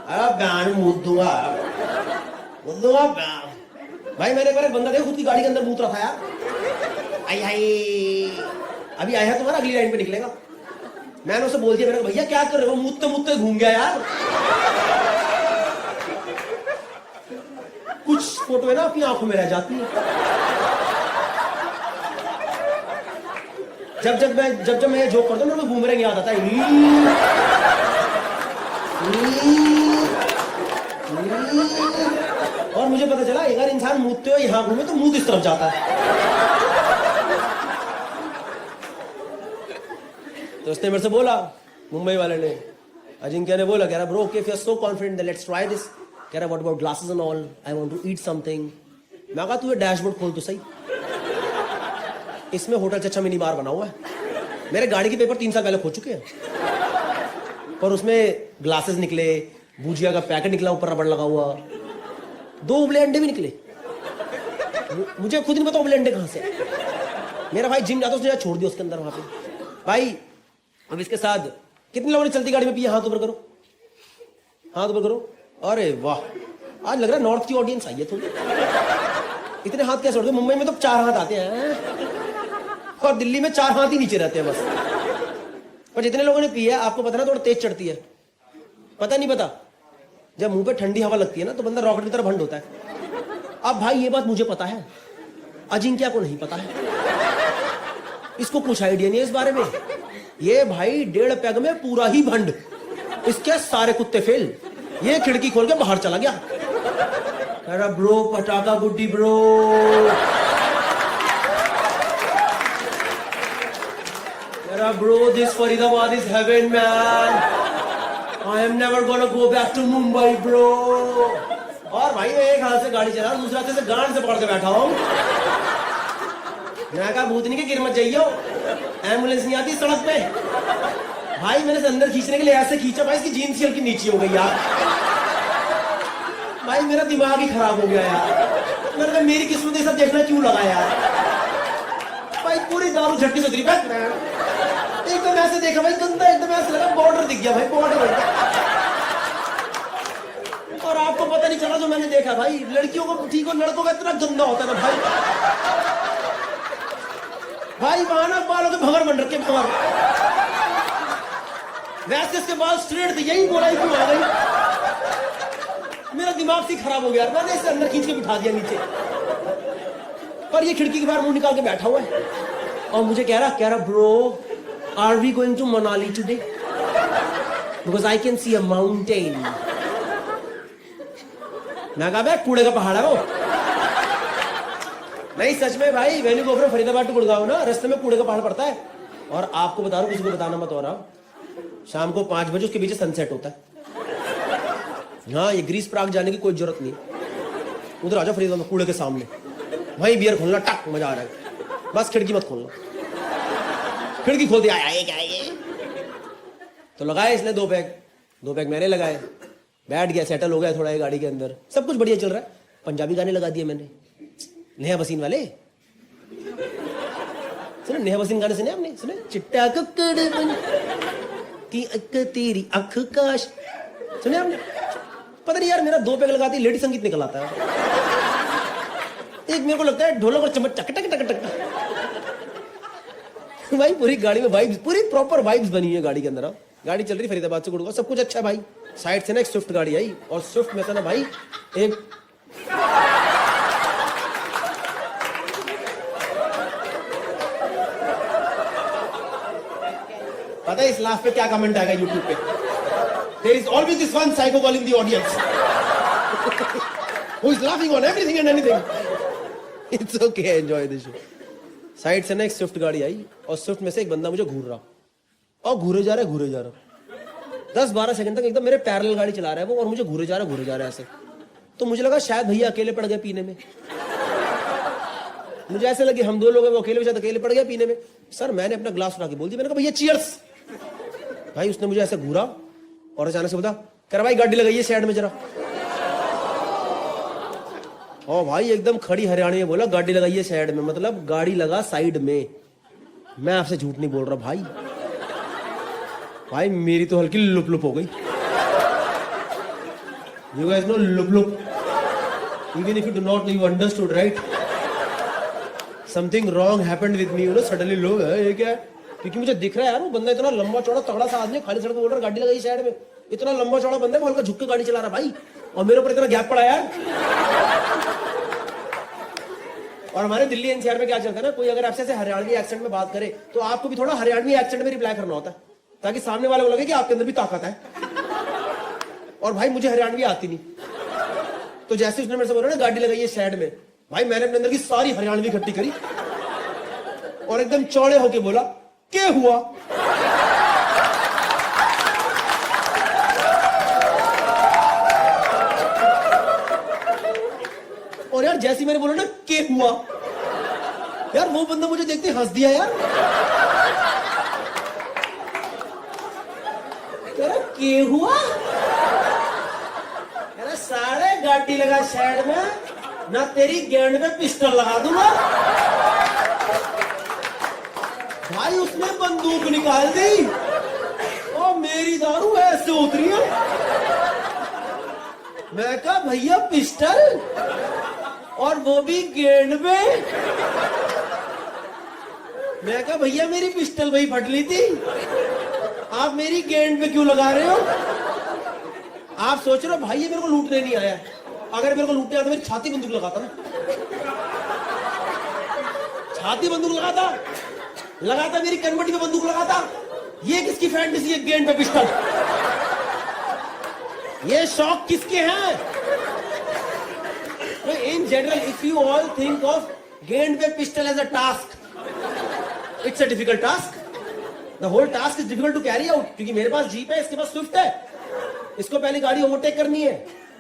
अरे मूत दूंगा भाई. मैंने एक बंदा देखा खुद की गाड़ी के अंदर मूत रहा था यार. आई अभी आया तुम्हारा अगली लाइन पे निकलेगा. मैंने उसे बोल दिया, मैंने भैया क्या कर रहे हो, मूतते मूतते घूम गया यार. कुछ फोटो है ना अपनी आंखों में रह जाती है. जब मैं जोक करता हूँ मेरे को बूमरैंग याद आता है. और मुझे पता चला अगर इंसान मूतते हो यहां घूमे तो मुंह इस तरफ जाता है. तो उसने मेरे से बोला, मुंबई वाले ने, अजिंक्य ने बोला, कह रहा bro okay if you are so confident let's try this. कह रहा what about glasses and all, I want to eat something. मैं कहा तू ये डैशबोर्ड खोल तो सही, इसमें होटल चचा मिनी बार बना हुआ है. मेरे गाड़ी के पेपर 3 साल पहले खो चुके हैं, पर उसमें ग्लासेस निकले, भुजिया का पैकेट निकला, ऊपर रबड़ लगा हुआ, 2 उबले अंडे भी निकले. मुझे खुद नहीं पता उबले अंडे कहां से. मेरा भाई जिम जाता उसने छोड़ दिया उसके अंदर वहां पे. भाई अब इसके साथ कितने लोगों ने चलती गाड़ी में पिया, हाथ ऊपर करो. हाथ ऊपर करो। अरे वाह, आज लग रहा है नॉर्थ की ऑडियंस आई है थोड़ी। इतने हाथ कैसे उड़ गए? मुंबई में तो 4 हाथ आते हैं और दिल्ली में 4 हाथ ही नीचे रहते हैं बस। पर जितने लोगों ने पी है, आपको पता ना थोड़ा तेज चढ़ती है। पता नहीं पता, जब मुंह पे ठंडी हवा लगती है ना तो बंदा रॉकेट की तरह भंड होता है। अब भाई ये बात मुझे पता है, अजिंक्या को नहीं पता है, इसको कुछ आइडिया नहीं है इस बारे में। ये भाई 1.5 पैग में पूरा ही भंड, इसके सारे कुत्ते फेल। ये खिड़की खोल के बाहर चला गया। अरे ब्रो, पटाखा गुड्डी ब्रो। अरे bro, this Faridabad is heaven man. I am never gonna go back to Mumbai bro. और भाई मैं एक हाथ से गाड़ी चला, दूसरे हाथ से गांड से पकड़ के बैठा हूं। मैं कहा भूतनी के गिर मत जाइयो, एम्बुलेंस नहीं आती सड़क पे। भाई मैंने अंदर खींचने के लिए ऐसे खींचा, भाई इसकी जीन्स ही हल्की नीचे हो गई यार। भाई मेरा दिमाग ही खराब हो गया यार। मैंने कहा मेरी किस्मत ये सब देखना क्यों लगा यार। भाई पूरी दारू झट्टी से उतरी। एकदम ऐसे देखा भाई, गंदा एकदम ऐसे लगा, बॉर्डर दिख गया भाई, बॉर्डर। और आपको पता नहीं चला जो मैंने देखा भाई, लड़कियों को ठीक हो, लड़कों का इतना गंदा होता है ना भाई। भाई वहां ना बालों के भंवर बन रखे, भंवर। वैसे इसके बाल स्ट्रेट थे, यही बोला क्यों आ गई। मेरा दिमाग से खराब हो गया, मैंने इसे अंदर खींच के बिठा दिया नीचे। और ये खिड़की के बाहर मुंह निकाल के बैठा हुआ है और मुझे कह रहा bro, are we going to Manali today? Because I can see a mountain. मैं कहा कूड़े का पहाड़ है वो। नहीं सच में भाई, when you go from Faridabad to Gurgaon ना, रास्ते में कूड़े का पहाड़ पड़ता है। और आपको बता रहा हूं, किसी को बताना मत हो रहा, शाम को 5 बजे उसके पीछे सनसेट होता है। हाँ, ये ग्रीस प्राग जाने की कोई जरूरत नहीं। उधर आ जाओ फरीदाबाद, कूड़े के सामने, वहीं बियर खोलना, टक, मजा आ रहा है। बस खिड़की मत खोलना। खिड़की खोल दिया, आए क्या ये? तो लगाए इसने 2 पैग मैंने लगाए, बैठ गया, सेटल हो गया थोड़ा गाड़ी के अंदर, सब कुछ बढ़िया चल रहा है। पंजाबी गाने लगा दिए मैंने, नेहा भसीन वाले। सुने नेहा भसीन गाने सुने आपने? सुने? चिट्टा कुक्कड़ बन की अक तेरी अख काश, सुने आपने? पता नहीं यार, मेरा 2 पैग लगाती लेडी संगीत निकल आता है। एक मेरे को लगता है ढोलक और चम्मच, टक टक टक टक। भाई पूरी गाड़ी में वाइब्स, पूरी प्रॉपर वाइब्स बनी है गाड़ी के अंदर। गाड़ी चल रही फरीदाबाद से गुड़गांव, सब कुछ अच्छा है भाई। साइड से ना एक स्विफ्ट गाड़ी आई, और स्विफ्ट में था ना भाई एक पता है इस लाफ पे क्या कमेंट आएगा यूट्यूब पे? There is always this one psycho girl in the audience who is laughing on everything and anything. It's okay, enjoy the show. Side से ना एक स्विफ्ट गाड़ी आई, और स्विफ्ट में से एक बंदा मुझे घूर रहा, और घूरे जा रहा 10-12 सेकंड तक एकदम मेरे पैरेलल गाड़ी चला रहा है वो, और मुझे घूरे जा रहा है ऐसे। तो मुझे लगा शायद भैया अकेले पड़ गए पीने में। मुझे ऐसे लगे हम 2 लोग हैं, वो अकेले पड़ गए पीने में। सर मैंने अपना ग्लास उठा के बोल दिया, मैंने कहा भैया चीयर्स। भाई उसने मुझे ऐसे घूरा और अचानक से बोला, कह रहा भाई गाड़ी लगाइए साइड में जरा। और भाई एकदम खड़ी हरियाणा में बोला, गाड़ी लगाइए साइड में, मतलब गाड़ी लगा साइड में। मैं आपसे झूठ नहीं बोल रहा भाई मेरी तो हल्की लुप लुप हो गई। You guys know loop loop? Even if you do not know, you understood, right? Something wrong happened with me, you know, suddenly लोग है ये क्या है? क्योंकि मुझे दिख रहा है यार, वो बंदा इतना लंबा चौड़ा तगड़ा सा आदमी, खाली सड़क पे बोल रहा गाड़ी लगाई साइड में। इतना लंबा चौड़ा बंदा है, वो हल्का झुक के गाड़ी चला रहा भाई, और मेरे ऊपर इतना गैप पड़ा यार। और हमारे दिल्ली एनसीआर में क्या चलता है ना, कोई अगर आपसे हरियाणवी एक्सेंट में बात करे तो आपको भी थोड़ा हरियाणवी एक्सेंट में रिप्लाई करना होता है, ताकि सामने वाले को लगे कि आपके अंदर भी ताकत है। और भाई मुझे हरियाणवी आती नहीं, तो जैसे उसने मेरे से बोला ना गाड़ी लगाइए साइड में, भाई मैंने अपने अंदर की सारी हरियाणवी इकट्ठी करी और एकदम चौड़े होके बोला, क्या हुआ? और यार जैसे मैंने बोला ना क्या हुआ, यार वो बंदा मुझे देखते हंस दिया यार। क्या हुआ? साढ़े गाड़ी लगा साइड में, ना तेरी गेंद में पिस्टल लगा दूंगा। भाई उसने बंदूक निकाल दी और मेरी दारू ऐसे उतरी है। मैं कहा भैया पिस्टल, और वो भी गेंद पे। मैं कहा भैया मेरी पिस्टल वही फट ली थी, आप मेरी गेंद पे क्यों लगा रहे हो? आप सोच रहे हो भाई ये मेरे को लूटने नहीं आया, अगर मेरे को लूटने आया तो मेरी छाती बंदूक लगाता ना, छाती बंदूक लगाता मेरी कन्वर्टी पे बंदूक लगाता। ये किसकी फैंटेसी है, गेंद पे पिस्टल? ये शौक किसके हैं? In general if you all think of गेंद पे pistol as a task, it's a difficult task. The whole task is difficult to carry out, क्योंकि मेरे पास जीप है, इसके पास स्विफ्ट है। इसको पहले गाड़ी ओवरटेक करनी है,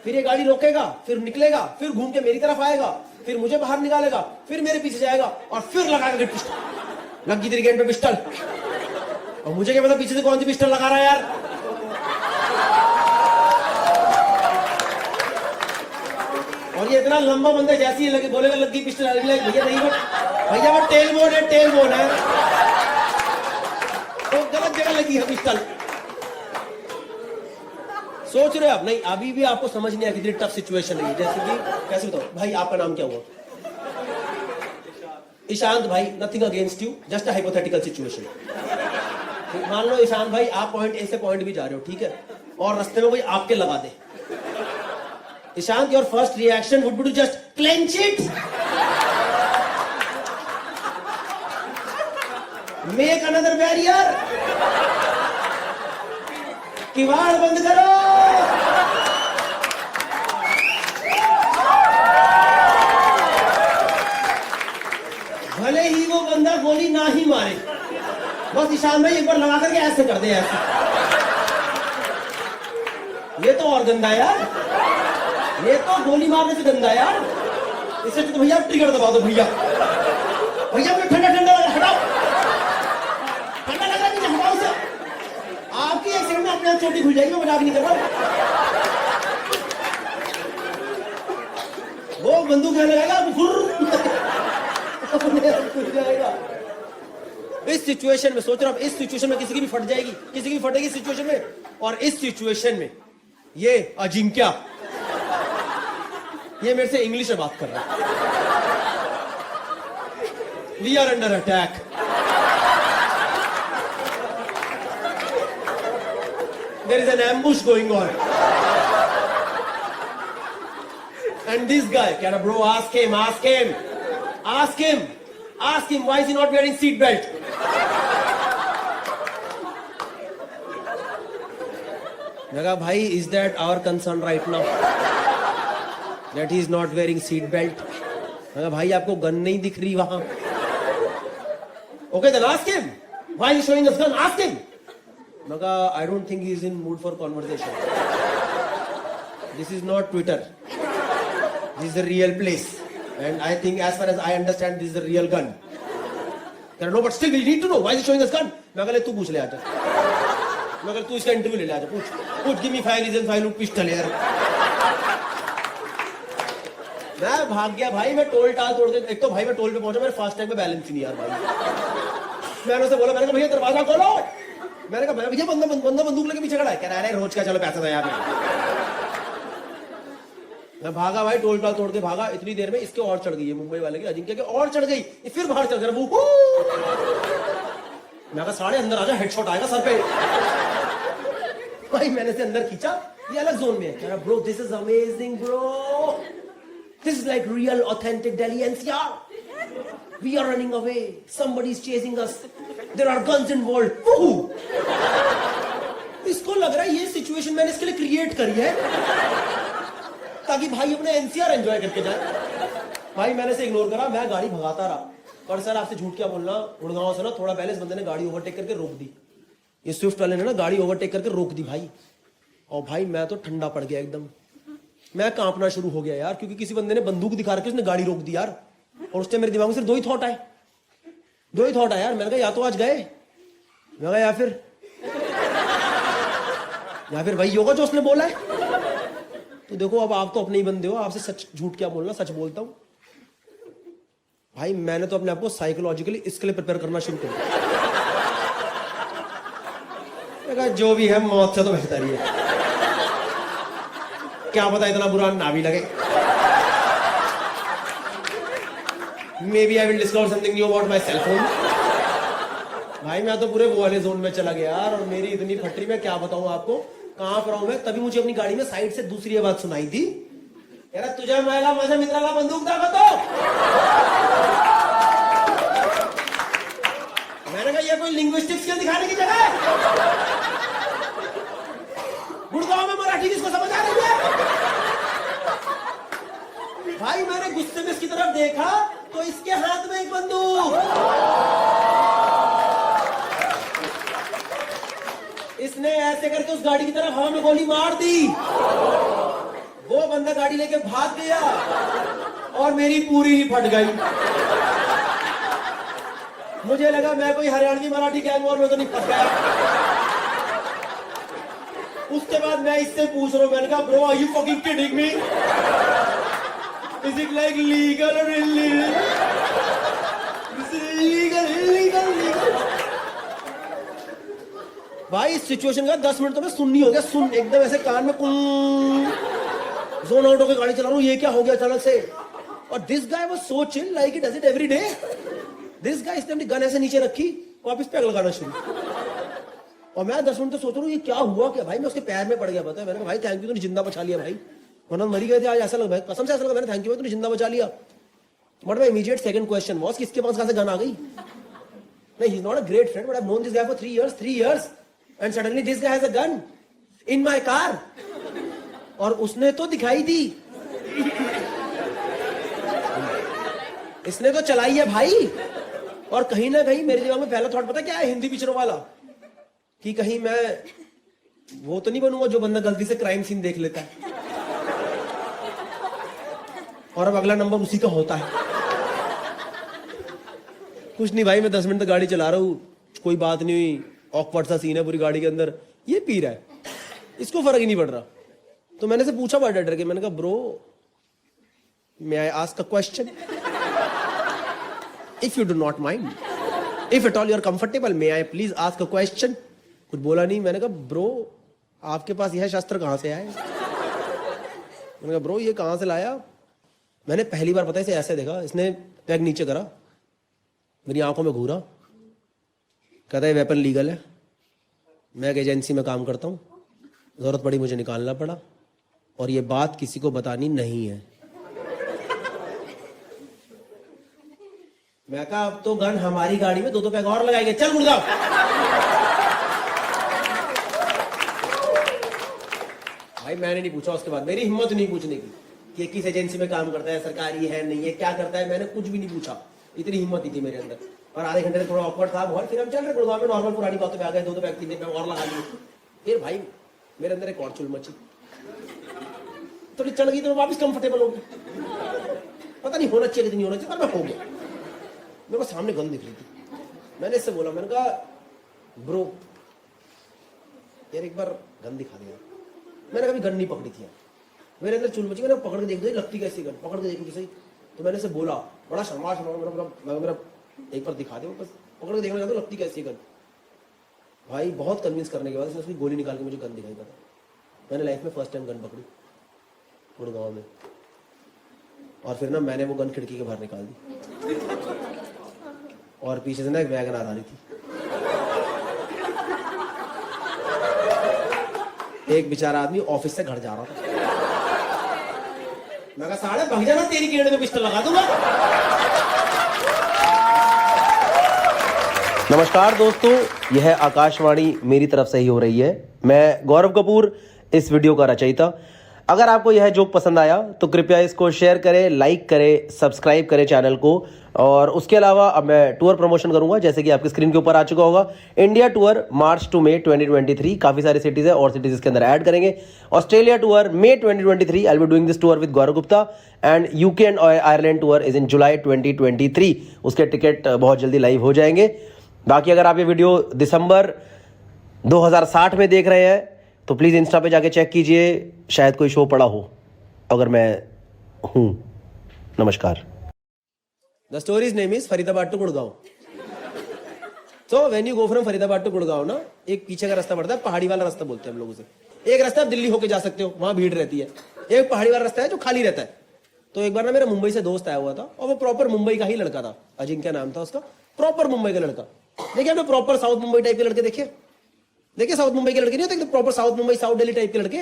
फिर ये गाड़ी रोकेगा, फिर निकलेगा, फिर घूम के मेरी तरफ आएगा, फिर मुझे बाहर निकालेगा, फिर मेरे पीछे जाएगा और फिर लगाएगा पिस्टल। लग गई तेरी गेंद पे पिस्टल, और मुझे क्या पता पीछे से कौन सी पिस्टल लगा रहा है यार। और ये इतना लंबा बंदा जैसी लगे बोलेगा लग गई पिस्टल, भैया नहीं, भैया वो टेल बोन है, टेल बोन है, तो गलत जगह लगी है पिस्टल। सोच रहे हो आप? नहीं, अभी भी आपको समझ नहीं आया कितनी टफ सिचुएशन है। जैसे कि कैसे बताओ भाई, आपका नाम क्या हुआ? ईशांत भाई, nothing against you, just a hypothetical situation. मान लो ईशांत भाई आप पॉइंट ए से पॉइंट बी जा रहे हो, ठीक है, और रास्ते में कोई आपके लगा दे। Ishant, your first reaction would be to just clench it, make another barrier, किवाड़ बंद करो। भले ही वो बंदा गोली ना ही मारे, बस ईशान भाई एक बार लगा करके ऐसे कर दे, ऐसे। ये तो और गंदा है यार, ये तो गोली मारने से गंदा है यार। इससे तो भैया ट्रिगर दबा दो, भैया भैया मुझे ठंडा ठंडा हटाओ, ठंडा लग रहा है, हटाओ इसे। आपकी एक सेकंड में अपने आप चोटी खुल जाएगी, मैं मजाक नहीं कर रहा। वो बंदूक कहने लगेगा खुल जाएगा। इस सिचुएशन में सोच रहा हूं, इस सिचुएशन में किसी की भी फट जाएगी, किसी की भी फटेगी सिचुएशन में। और इस सिचुएशन में ये अजिंक्य, ये मेरे से इंग्लिश में बात कर रहा है। We are under attack. There is an ambush going on. And this guy, can a bro ask him, why is he not wearing seat belt? मैं कहा भाई, is that our concern right now? That he is not wearing seat belt? मैं कहा भाई आपको gun नहीं दिख रही वहां? Okay, then ask him. Why is he showing us gun? Ask him. मैं कहा I don't think he is in mood for conversation. This is not Twitter. This is a real place. And I think as far as I understand, this is a real gun. No, but still we need to know why is he showing us gun. मैं कहा तू पूछ ले आजा, मैं कहा तू इसका इंटरव्यू ले ले आजा, पूछ give me 5 reasons why you pistol यार। मैं भाग गया भाई, मैं टोल टाल तोड़ के, एक तो भाई मैं टोल पे पहुंचा, मेरे फास्ट टैग पे बैलेंस ही नहीं यार भाई। मैंने उसे बोला, मैंने कहा भैया दरवाजा खोलो, मैंने कहा भैया बंदा बंदूक लेके पीछे खड़ा है, कह रहा है रोज का चलो पैसा था यहाँ पे। मैं भागा भाई, टोल टाल तोड़ के भागा, इतनी देर में इसके और चढ़ गई है, मुंबई वाले के अजिंक्य के और चढ़ गई, फिर बाहर चल गया वो। मैं कहा साढ़े अंदर आजा, हेडशॉट आएगा सर पे। भाई मैंने से अंदर खींचा, ये अलग जोन में है। कह रहा bro this is amazing bro, this is like real authentic Delhi NCR, we are running away, somebody is chasing us, there are guns involved। इसको लग रहा है ये सिचुएशन मैंने इसके लिए क्रिएट करी है ताकि भाई अपने एनसीआर एंजॉय करके जाए। भाई मैंने से इग्नोर करा, मैं गाड़ी भगाता रहा। और सर आपसे झूठ क्या बोलना, गुड़गांव से ना थोड़ा पहले इस बंदे ने गाड़ी ओवरटेक करके रोक दी, ये स्विफ्ट वाले ने ना गाड़ी ओवरटेक करके रोक दी भाई। और भाई मैं तो ठंडा पड़ गया एकदम, मैं कांपना शुरू हो गया यार, क्योंकि किसी बंदे ने बंदूक दिखा रखी, उसने गाड़ी रोक दी यार। और उससे मेरे दिमाग में सिर्फ दो ही थॉट आए यार। मैंने कहा या तो आज गए, मैं कहा या फिर वही होगा जो उसने बोला है। तो देखो अब आप तो अपने ही बंदे हो, आपसे सच झूठ क्या बोलना, सच बोलता हूं भाई। मैंने तो अपने आप को साइकोलॉजिकली इसके लिए प्रिपेयर करना शुरू कर दिया। जो भी है मौत से तो बेहतर ही है। क्या पता इतना बुरा ना भी लगे। Maybe I will discover something new about my cellphone. भाई मैं तो पूरे वो वाले जोन में चला गया यार, और मेरी इतनी फटरी में क्या बताऊं आपको कहां पर हूं मैं। तभी मुझे अपनी गाड़ी में साइड से दूसरी आवाज सुनाई थी, यार तुझे महिला माझ्या मित्राला बंदूक दाखवतो। मैंने कहा ये कोई लिंग्विस्टिक स्किल दिखाने की जगह है? गुड़गांव में मराठी किसको समझ आ रही है? भाई मैंने गुस्से में इसकी तरफ देखा तो इसके हाथ में एक बंदूक। इसने ऐसे करके उस गाड़ी की तरफ हवा में गोली मार दी। वो बंदा गाड़ी लेके भाग गया और मेरी पूरी ही फट गई। मुझे लगा मैं कोई हरियाणवी मराठी गैंग वॉर में तो नहीं फंस गया। उसके बाद मैं इससे पूछ रहा हूं, मैंने कहा bro are you fucking kidding me? Is it like legal और इलीगल? लीगल। भाई इस सिचुएशन का 10 मिनट तो मैं सुननी हो गया, सुन एकदम ऐसे कान में जोन आउट होकर गाड़ी चला रहा हूं, ये क्या हो गया अचानक से। और this guy was so chill like it does it every day. This guy इसने अपनी गन ऐसे नीचे रखी, वापस पैक लगाना शुरू। और मैं 10 मिनट तो सोच रहा हूँ ये क्या हुआ क्या। भाई मैं उसके पैर में पड़ गया, पता है। मैंने कहा भाई थैंक यू, तूने जिंदा बचा लिया भाई, वरना मरी गए थे आज। ऐसा लगा कसम से ऐसा लगा, मैंने थैंक यू भाई तूने जिंदा बचा लिया। But my immediate second question was किसके पास कहां से गन आ गई? नहीं, he is not a great friend, but I have known this guy for 3 years and suddenly this guy has a gun in my car. और उसने तो दिखाई दी, इसने तो चलाई है भाई। और कहीं ना कहीं मेरे दिमाग में पहला थॉट पता क्या है, हिंदी पिक्चरों वाला, कि कहीं मैं वो तो नहीं बनूंगा जो बंदा गलती से क्राइम सीन देख लेता है और अब अगला नंबर उसी का होता है। कुछ नहीं भाई, मैं 10 मिनट तक गाड़ी चला रहा हूं, कोई बात नहीं हुई, ऑकवर्ड सा सीन है पूरी गाड़ी के अंदर। ये पी रहा है, इसको फर्क ही नहीं पड़ रहा। तो मैंने से पूछा बड़ा डर के, मैंने कहा bro may I ask a question if you do not mind, if at all you are comfortable, may I please ask a question. कुछ बोला नहीं। मैंने कहा ब्रो आपके पास यह शस्त्र कहां से आए? मैंने कहा ब्रो ये कहां से लाया? मैंने पहली बार पता है इसे ऐसे देखा, इसने पैक नीचे करा, मेरी आंखों में घूरा, कहता है वेपन लीगल है, मैं एक एजेंसी में काम करता हूं, जरूरत पड़ी मुझे निकालना पड़ा, और ये बात किसी को बतानी नहीं है। मैं कहा अब तो गन हमारी गाड़ी में 2 पैक और लगाएंगे, चल गुड़गांव। भाई मैंने नहीं पूछा उसके बाद, मेरी हिम्मत नहीं पूछने की कि किस एजेंसी में काम करता है, सरकारी है नहीं है, क्या करता है, मैंने कुछ भी नहीं पूछा। इतनी हिम्मत ही थी मेरे अंदर। और आधे घंटे थोड़ा ऑकवर्ड था बहुत, फिर हम चल रहे गुड़गांव में, नॉर्मल पुरानी बातों पे आ गए, 2 पैक 3 पैक और लगा लिए। फिर भाई मेरे अंदर एक और चुल मची, थोड़ी चढ़ गई तो वापस कंफर्टेबल हो गई। पता नहीं होना चाहिए नहीं होना चाहिए, पर मैं हो गया। मेरे को सामने गन दिख रही थी, मैंने इससे बोला, मैंने कहा ब्रो यार एक बार गन दिखा दिया। मैंने कभी गन नहीं पकड़ी थी, मेरे अंदर चुल मची, मैंने पकड़ के देख दो लगती कैसी गन, पकड़ के देखी सही। तो मैंने से बोला बड़ा शर्मा मेरा एक बार दिखा दे, बस पकड़ के देखना चाहता लगती कैसी गन। भाई बहुत कन्विंस करने के बाद उसने गोली निकाल के मुझे गन दिखाई। पता मैंने लाइफ में फर्स्ट टाइम गन पकड़ी गुड़गांव में, और फिर ना मैंने वो गन खिड़की के बाहर निकाल दी, और पीछे से ना एक वैगन आ रही थी। एक बेचारा आदमी ऑफिस से घर जा रहा था, मैं कहा साले भाग जाना, तेरी गेड़ में पिस्टल लगा दूंगा। नमस्कार दोस्तों, यह आकाशवाणी मेरी तरफ से ही हो रही है। मैं गौरव कपूर, इस वीडियो का रचयिता। अगर आपको यह जोक पसंद आया तो कृपया इसको शेयर करें, लाइक करें, सब्सक्राइब करें चैनल को। और उसके अलावा अब मैं टूर प्रमोशन करूंगा, जैसे कि आपकी स्क्रीन के ऊपर आ चुका होगा। इंडिया टूर मार्च टू मई 2023, काफ़ी सारी सिटीज़ है और सिटीज़ इसके अंदर ऐड करेंगे। Australia tour May 2023, I will be doing this tour with Gaurav Gupta. And UK and Ireland tour is in July 2023। उसके टिकट बहुत जल्दी लाइव हो जाएंगे। बाकी अगर आप ये वीडियो दिसंबर 2060 में देख रहे हैं तो प्लीज़ इंस्टा पे जाके चेक कीजिए, शायद कोई शो पड़ा हो, अगर मैं हूँ। नमस्कार। The story's name is Faridabad to Gurgaon. So when you go from Faridabad to Gurgaon ना, एक पीछे का रास्ता पड़ता है, पहाड़ी वाला रास्ता बोलते हैं हम लोग उसे। एक रास्ता आप दिल्ली होके जा सकते हो, वहां भीड़ रहती है। एक पहाड़ी वाला रास्ता है जो खाली रहता है। तो एक बार ना मेरा मुंबई से दोस्त आया हुआ था और वो प्रॉपर मुंबई का ही लड़का था, अजिंक्य नाम था उसका, प्रॉपर मुंबई का लड़का। देखिए आपने प्रॉपर साउथ मुंबई टाइप के लड़के देखे? देखिए साउथ मुंबई के लड़के नहीं होते proper south Mumbai south Delhi type के लड़के,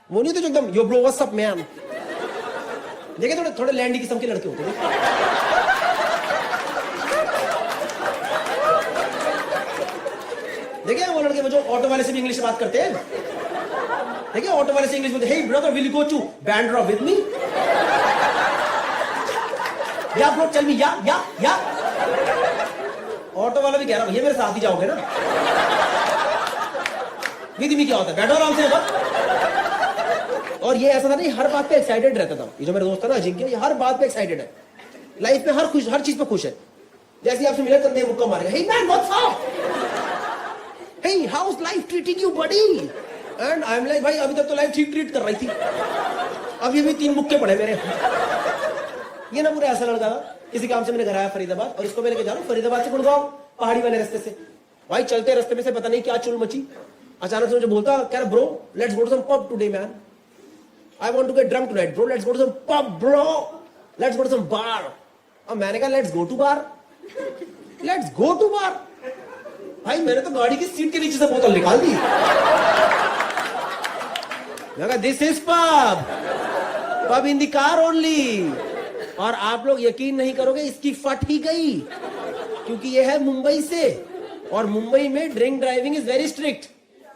वो नहीं होते जो एकदम यो ब्रो व्हाट्स अप मैन। देखिए थोड़े थोड़े लैंडी किस्म के लड़के होते हैं। देखिए वो लड़के वो जो ऑटो वाले से भी इंग्लिश में बात करते हैं। देखिए ऑटो वाले से इंग्लिश में, hey brother will you go to Bandra with me? या ब्रो टेल मी, या ऑटो वाला भी कह रहा भैया मेरे साथ ही जाओगे ना? विद मी क्या होता है? बैठो आराम से बस। और ये ऐसा था नहीं, हर बात पे एक्साइटेड रहता था। ये जो मेरा दोस्त था ना अजिंक्य, ये हर बात पे एक्साइटेड है, लाइफ में हर चीज पे खुश है। जैसे आपसे मिला कंधे मुक्का मारेगा, hey man what's up, hey how is life treating you buddy? And I am like भाई अभी तक तो लाइफ ठीक ट्रीट कर रही थी, अभी भी 3 मुक्के पड़े मेरे। ये ना पूरा ऐसा लड़का था। किसी काम से मैंने घर आया फरीदाबाद और इसको मैं लेके जा रहा हूँ फरीदाबाद से गुड़गांव पहाड़ी वाले रास्ते से। भाई चलते रास्ते में से पता नहीं क्या चुल मची, अचानक से मुझे बोलता कह रहा bro let's go to some pub today man, I want to get drunk tonight bro, let's go to some pub bro, let's go to some bar. अब मैंने कहा let's go to bar, let's go to bar. भाई मैंने तो गाड़ी की seat के नीचे से बोतल निकाल दी। मैं कहा this is pub, pub in the car only. और आप लोग यकीन नहीं करोगे इसकी फट ही गई, क्योंकि ये है मुंबई से और मुंबई में drink driving is very strict,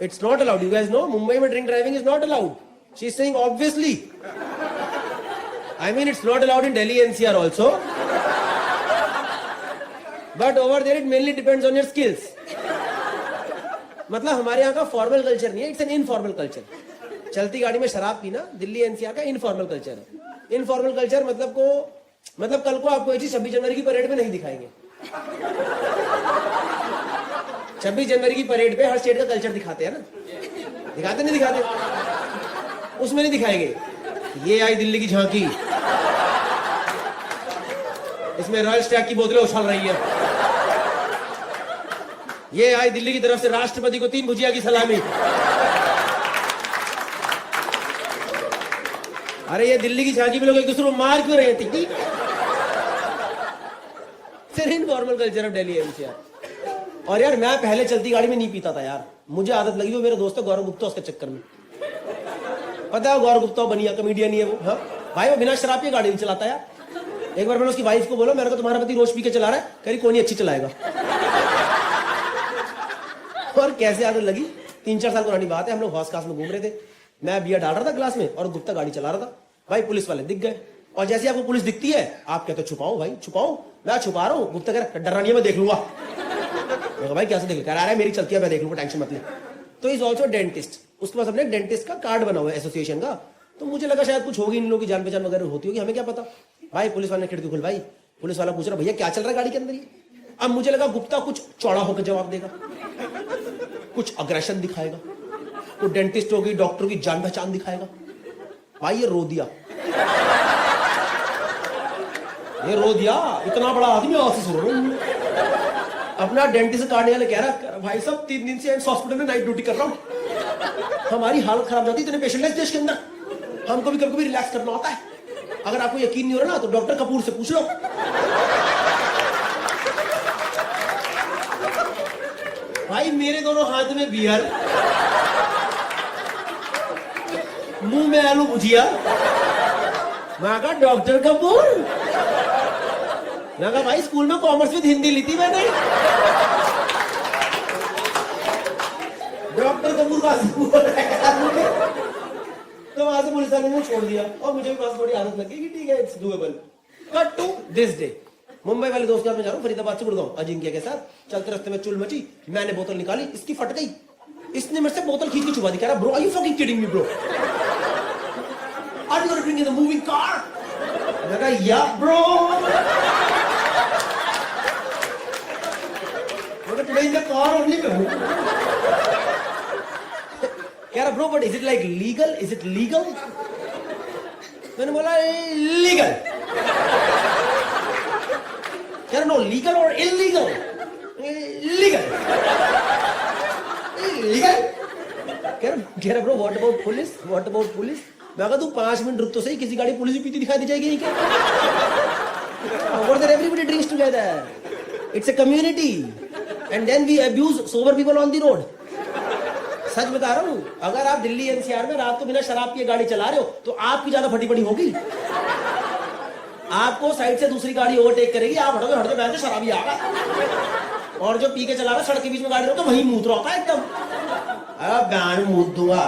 it's not allowed. You guys know Mumbai में drink driving is not allowed. She is saying obviously, I mean it's not allowed in Delhi NCR also, but over there it mainly depends on your skills. मतलब हमारे यहाँ का formal culture नहीं है, it's an informal culture. चलती गाड़ी में शराब पीना दिल्ली एनसीआर का इनफॉर्मल कल्चर है। इनफॉर्मल कल्चर मतलब कल को आपको ये चीज 26 जनवरी की परेड में नहीं दिखाएंगे। 26 जनवरी की परेड पे हर स्टेट का कल्चर दिखाते हैं ना, दिखाते नहीं दिखाते? उसमें नहीं दिखाएंगे ये आई दिल्ली की झांकी, इसमें रॉयल स्टैग की बोतलें उछल रही है, ये आई दिल्ली की तरफ से राष्ट्रपति को 3 भुजिया की सलामी। अरे ये दिल्ली की झांकी में लोग एक दूसरे को मार क्यों रहे थे? Informal culture of Delhi NCR. और यार मैं पहले चलती गाड़ी में नहीं पीता था यार, मुझे आदत लगी। वो मेरा दोस्त है गौरव गुप्ता, उसके चक्कर में। पता है गौरव गुप्ता बनिया कॉमेडियन ही है वो। हाँ भाई वो बिना शराब के गाड़ी नहीं चलाता यार। एक बार मैंने उसकी वाइफ को बोला मेरे को तुम्हारा पति रोज पी के चला रहा है, कह रही कोई नहीं अच्छी चलाएगा। और कैसे आदत लगी, 3-4 साल पुरानी बात है। हम लोग हौस खास में घूम रहे थे, मैं बियर डाल रहा था ग्लास में और गुप्ता गाड़ी चला रहा था। भाई पुलिस वाले दिख गए, और जैसे आपको पुलिस दिखती है आप कहते हो छुपाओ भाई छुपाओ। मैं छुपा रहा हूँ, गुप्ता कह रहा डरा नहीं है मैं देख लूंगा। मैं भाई कैसे देख, कह रहा है मेरी चलती है मैं देख लूंगा, टेंशन मत ले। तो इज ऑल्सो डेंटिस्ट, उसके पास अपने डेंटिस्ट का कार्ड बना हुआ है एसोसिएशन का। तो मुझे लगा शायद कुछ होगी, इन लोगों की जान पहचान वगैरह होती होगी, हमें क्या पता। भाई पुलिस वाले ने खिड़की खोल, भाई पुलिस वाला पूछ रहा भैया क्या चल रहा है गाड़ी के अंदर ये। अब मुझे लगा गुप्ता कुछ चौड़ा होकर जवाब देगा, कुछ अग्रेशन दिखाएगा, तो डेंटिस्ट होगी डॉक्टर की जान पहचान दिखाएगा। भाई ये रो दिया, ये रो दिया। इतना बड़ा आदमी ऑफिस हो रहा हूं, अपना डेंटिस्ट कार्ड वाले कह रहा भाई साहब 3 दिन से हॉस्पिटल में नाइट ड्यूटी कर रहा हूं, हमारी हालत खराब जाती है, इतने पेशेंट है इस देश के अंदर, हमको भी कभी रिलैक्स करना होता है। अगर आपको यकीन नहीं हो रहा ना तो डॉक्टर कपूर से पूछ लो। भाई मेरे दोनों हाथ में बियर, मुंह में आलू भुजिया। मैं कहा डॉक्टर कपूर, मैं कहा भाई स्कूल में कॉमर्स विद हिंदी ली थी मैंने। डॉक्टर कपूर का तो वहां से पुलिस वाले ने छोड़ दिया और मुझे भी बस थोड़ी आदत लगी कि ठीक है it's doable. Cut to this day, Mumbai वाले दोस्त के साथ में जा रहा हूँ फरीदाबाद से गुड़गांव अजिंक्य के साथ। चलते रास्ते में चुल मची, मैंने बोतल निकाली, इसकी फट गई। इसने मेरे से बोतल खींच के छुपा दी, कह रहा bro are you fucking kidding me bro, are you gonna drink in the moving car? मैं कहा या ब्रो, मैं today in the car only करूं। कह रहा bro but is it like legal, is it legal? मैंने बोला legal. कह रहा नो लीगल और इलीगल? लीगल। लीगल? कह रहा कह रहा bro what about police, what about police. मैं कहा तू 5 मिनट रुक तो सही, किसी गाड़ी पुलिस भी पीती दिखाई दी जाएगी क्या? Over there everybody drinks together. It's a community. And then we abuse sober people on the road. सच बता रहा हूँ, अगर आप दिल्ली एनसीआर में रात को बिना शराब पिए गाड़ी चला रहे हो तो आपकी ज्यादा फटी पड़ी होगी। आपको साइड से दूसरी गाड़ी ओवरटेक करेगी, आप हटोगे, हटके बैठ के शराबी आएगा। और जो पी के चला रहा है सड़क के बीच में गाड़ी रहो तो वही मूत रहा होता है एकदम। मूत दूंगा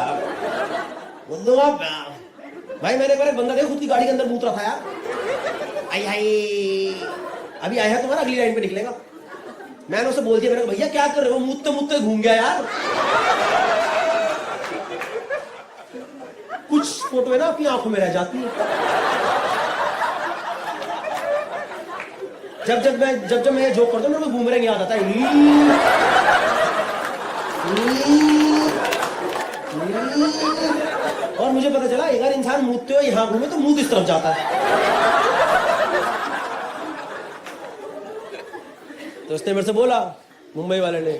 भाई। मैंने एक बंदा देखा खुद की गाड़ी के अंदर मूत रहा था यार। आई अभी आया है तुम्हारा, अगली लाइन पे निकलेगा। मैंने उसे बोल दिया, मैंने कहा भैया क्या कर रहे हो, मुत्ते घूम गया यार। कुछ फोटो है ना अपनी आंखों में रह जाती है। जब मैं जोक करता हूँ मेरे को बूमरैंग याद आता है। और मुझे पता चला अगर इंसान मुतते हुए यहां घूमे तो मुंह इस तरफ जाता है। तो उसने मेरे से बोला, मुंबई वाले ने,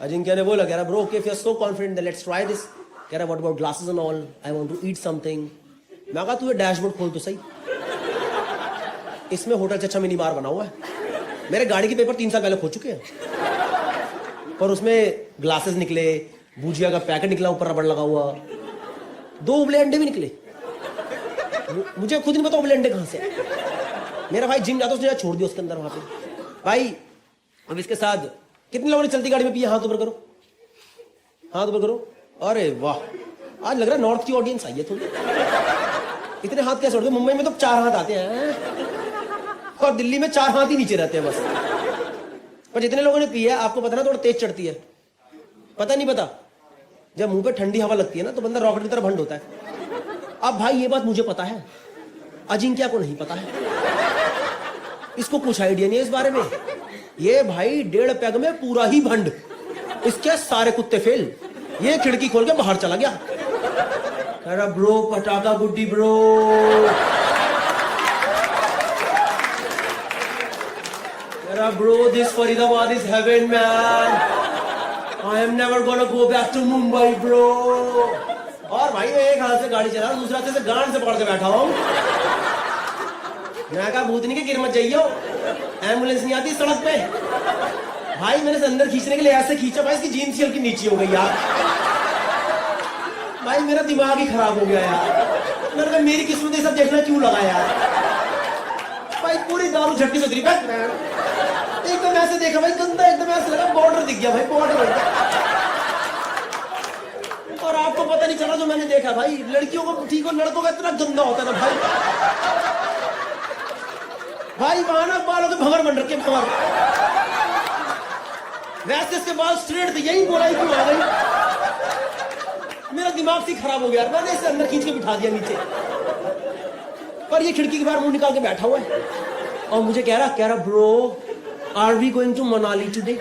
अजिंक्य ने बोला, कह रहा bro okay if you are so confident then let's try this. कह रहा what about glasses and all, I want to eat something. मैं कहा तू ये डैशबोर्ड खोल तो सही, इसमें होटल से अच्छा मिनी बार बना हुआ है। मेरे गाड़ी के पेपर 3 साल पहले खो चुके हैं, पर उसमें ग्लासेस निकले, भुजिया का पैकेट निकला, ऊपर रबड़ लगा हुआ, 2 उबले अंडे भी निकले। मुझे खुद नहीं पता उबले अंडे कहां से। मेरा भाई जिम जाता, उसने छोड़ दिया उसके अंदर वहां पे। भाई अब इसके साथ कितने लोगों ने चलती गाड़ी में पिया, हाथ ऊपर करो, हाथ ऊपर करो। अरे वाह, आज लग रहा है नॉर्थ की ऑडियंस आई है थोड़ी। इतने हाथ कैसे उड़ गए? मुंबई में तो 4 हाथ आते हैं और दिल्ली में 4 हाथ ही नीचे रहते हैं बस। पर जितने लोगों ने पिया, आपको पता ना थोड़ा तेज चढ़ती है, पता नहीं पता। जब मुंह पे ठंडी हवा लगती है ना तो बंदा रॉकेट की तरह भंड होता है। अब भाई ये बात मुझे पता है, अजिंक्य को नहीं पता है, इसको कुछ आइडिया नहीं है इस बारे में। ये भाई 1.5 पैग में पूरा ही भंड, इसके सारे कुत्ते फेल। ये खिड़की खोल के बाहर चला गया। अरे ब्रो पटाखा गुड्डी ब्रो, अरे bro this Faridabad is heaven man, I am never gonna go back to Mumbai bro. और भाई मैं एक हाथ से गाड़ी चला रहा हूं, दूसरे हाथ से गांड से पकड़ के बैठा हूं। मैं कहा भूतनी के गिर मत जाइयो, एम्बुलेंस नहीं आती सड़क पे। भाई मैंने से अंदर खींचने के लिए ऐसे खींचा, भाई इसकी जीन्स हल्की नीचे हो गई यार। भाई मेरा दिमाग ही खराब हो गया यार। मैंने कहा मेरी किस्मत ये सब देखना क्यों लगा यार। भाई पूरी दारू झट्टी से उतरी, एकदम ऐसे देखा भाई, गंदा एकदम ऐसे लगा बॉर्डर दिख गया भाई, बॉर्डर। और आपको पता नहीं चला जो मैंने देखा भाई, लड़कियों को ठीक हो, लड़कों का इतना गंदा होता है ना भाई। भाई वहां ना बालों के भंवर बन रखे, भंवर। वैसे इसके बाल स्ट्रेट थे, यही बोला ही क्यों आ गई। मेरा दिमाग से खराब हो गया, मैंने इसे अंदर खींच के बिठा दिया नीचे। पर ये खिड़की के बाहर मुंह निकाल के बैठा हुआ है और मुझे कह रहा bro are we going to Manali today,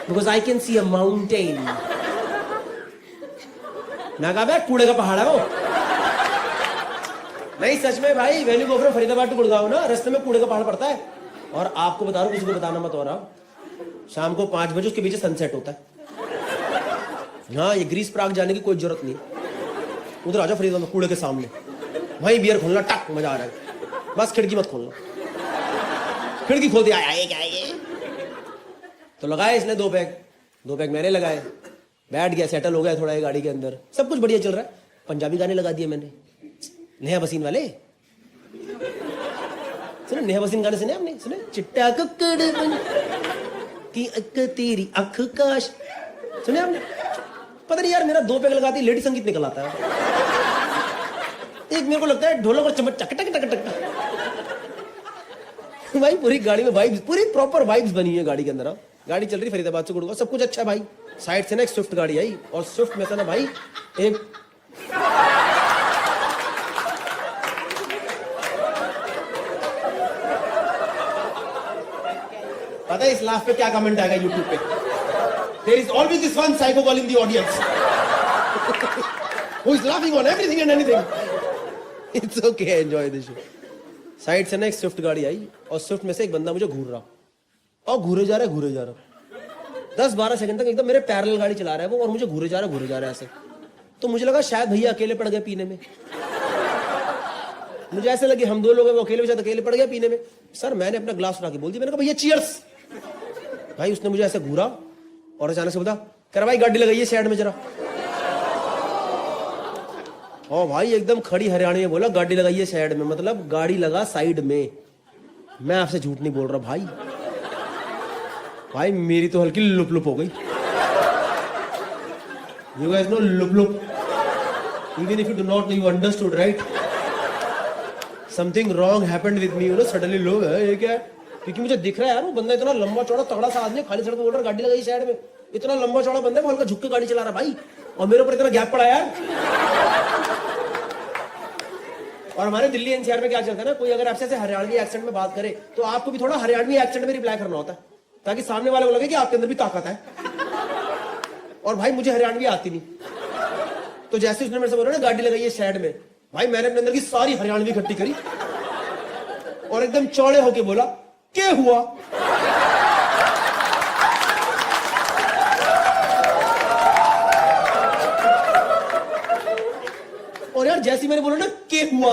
because I can see a mountain. मैं कहा कूड़े का पहाड़ है वो। नहीं सच में भाई, when you go from Faridabad to Gurgaon ना, रास्ते में कूड़े का पहाड़ पड़ता है। और आपको बता रहा हूं, किसी को बताना मत हो रहा, शाम को 5 बजे उसके पीछे सनसेट होता है। हाँ, ये ग्रीस प्राग जाने की कोई जरूरत नहीं, उधर आ जाओ फरीदाबाद में कूड़े के सामने, वहीं बियर खोलना, टक मजा आ रहा है। बस खिड़की मत खोलना। खिड़की खोल दिया, आए क्या ये तो लगाए इसने 2 पैग मैंने लगाए, बैठ गया, सेटल हो गया थोड़ा ये गाड़ी के अंदर, सब कुछ बढ़िया चल रहा है। पंजाबी गाने लगा दिए मैंने, नेहा बसीन वाले। सुने नेहा बसीन गाने सुने आपने? सुने चिट्टा कुक्कड़ की अक तेरी अख काश, सुने आपने? पता नहीं यार, मेरा 2 पैग लगाती लेडी संगीत निकल आता है। एक मेरे को लगता है ढोलक और चम्मच टक टक टक टक। भाई पूरी गाड़ी में वाइब्स, पूरी प्रॉपर वाइब्स बनी है गाड़ी के अंदर। गाड़ी चल रही फरीदाबाद से गुड़गांव, सब कुछ अच्छा है भाई। साइड से ना एक स्विफ्ट गाड़ी आई, और स्विफ्ट में था ना भाई एक पता है इस लाफ पे क्या कमेंट आएगा यूट्यूब पे? There is always this one psycho girl in the audience who is laughing on everything and anything. It's okay, enjoy the show. Side से ना एक स्विफ्ट गाड़ी आई और स्विफ्ट में से एक बंदा मुझे घूर रहा, और घूरे जा रहा 10-12 सेकंड तक एकदम मेरे पैरेलल गाड़ी चला रहा है वो, और मुझे घूरे जा रहा है ऐसे। तो मुझे लगा शायद भैया अकेले पड़ गए पीने में। मुझे ऐसे लगे हम 2 लोग हैं, वो अकेले शायद अकेले पड़ गया पीने में। सर मैंने अपना ग्लास उठा के बोल दिया, मैंने कहा भैया चीयर्स। भाई उसने मुझे ऐसे घूरा और अचानक से बोला, कर भाई गाड़ी लगाइए साइड में जरा। और भाई एकदम खड़ी हरियाणी में बोला गाड़ी लगाइए साइड में, मतलब गाड़ी लगा साइड में। मैं आपसे झूठ नहीं बोल रहा भाई, भाई मेरी तो हल्की लुप लुप हो गई। You guys know lup lup. Even if you do not know, you understood, right? Something wrong happened with me, you know. Suddenly लोग है ये क्या है? क्योंकि मुझे दिख रहा है यार वो बंदा इतना लंबा चौड़ा तगड़ा सा आदमी, खाली सड़क पे बोल रहा है गाड़ी लगाई साइड में। इतना लंबा चौड़ा बंदा है, वो हल्का झुक के गाड़ी चला रहा भाई, और मेरे ऊपर इतना गैप पड़ा यार। और हमारे दिल्ली एनसीआर में क्या चलता है ना, कोई अगर आपसे ऐसे हरियाणवी एक्सेंट में बात करे तो आपको भी थोड़ा हरियाणवी एक्सेंट में रिप्लाई करना होता है, ताकि सामने वाले को लगे कि आपके अंदर भी ताकत है। और भाई मुझे हरियाणवी आती नहीं, तो जैसे उसने मेरे से बोला ना गाड़ी लगाइए साइड में, भाई मैंने अपने अंदर की सारी हरियाणवी इकट्ठी करी और एकदम चौड़े होके बोला क्या हुआ। और यार जैसे मैंने बोला ना क्या हुआ,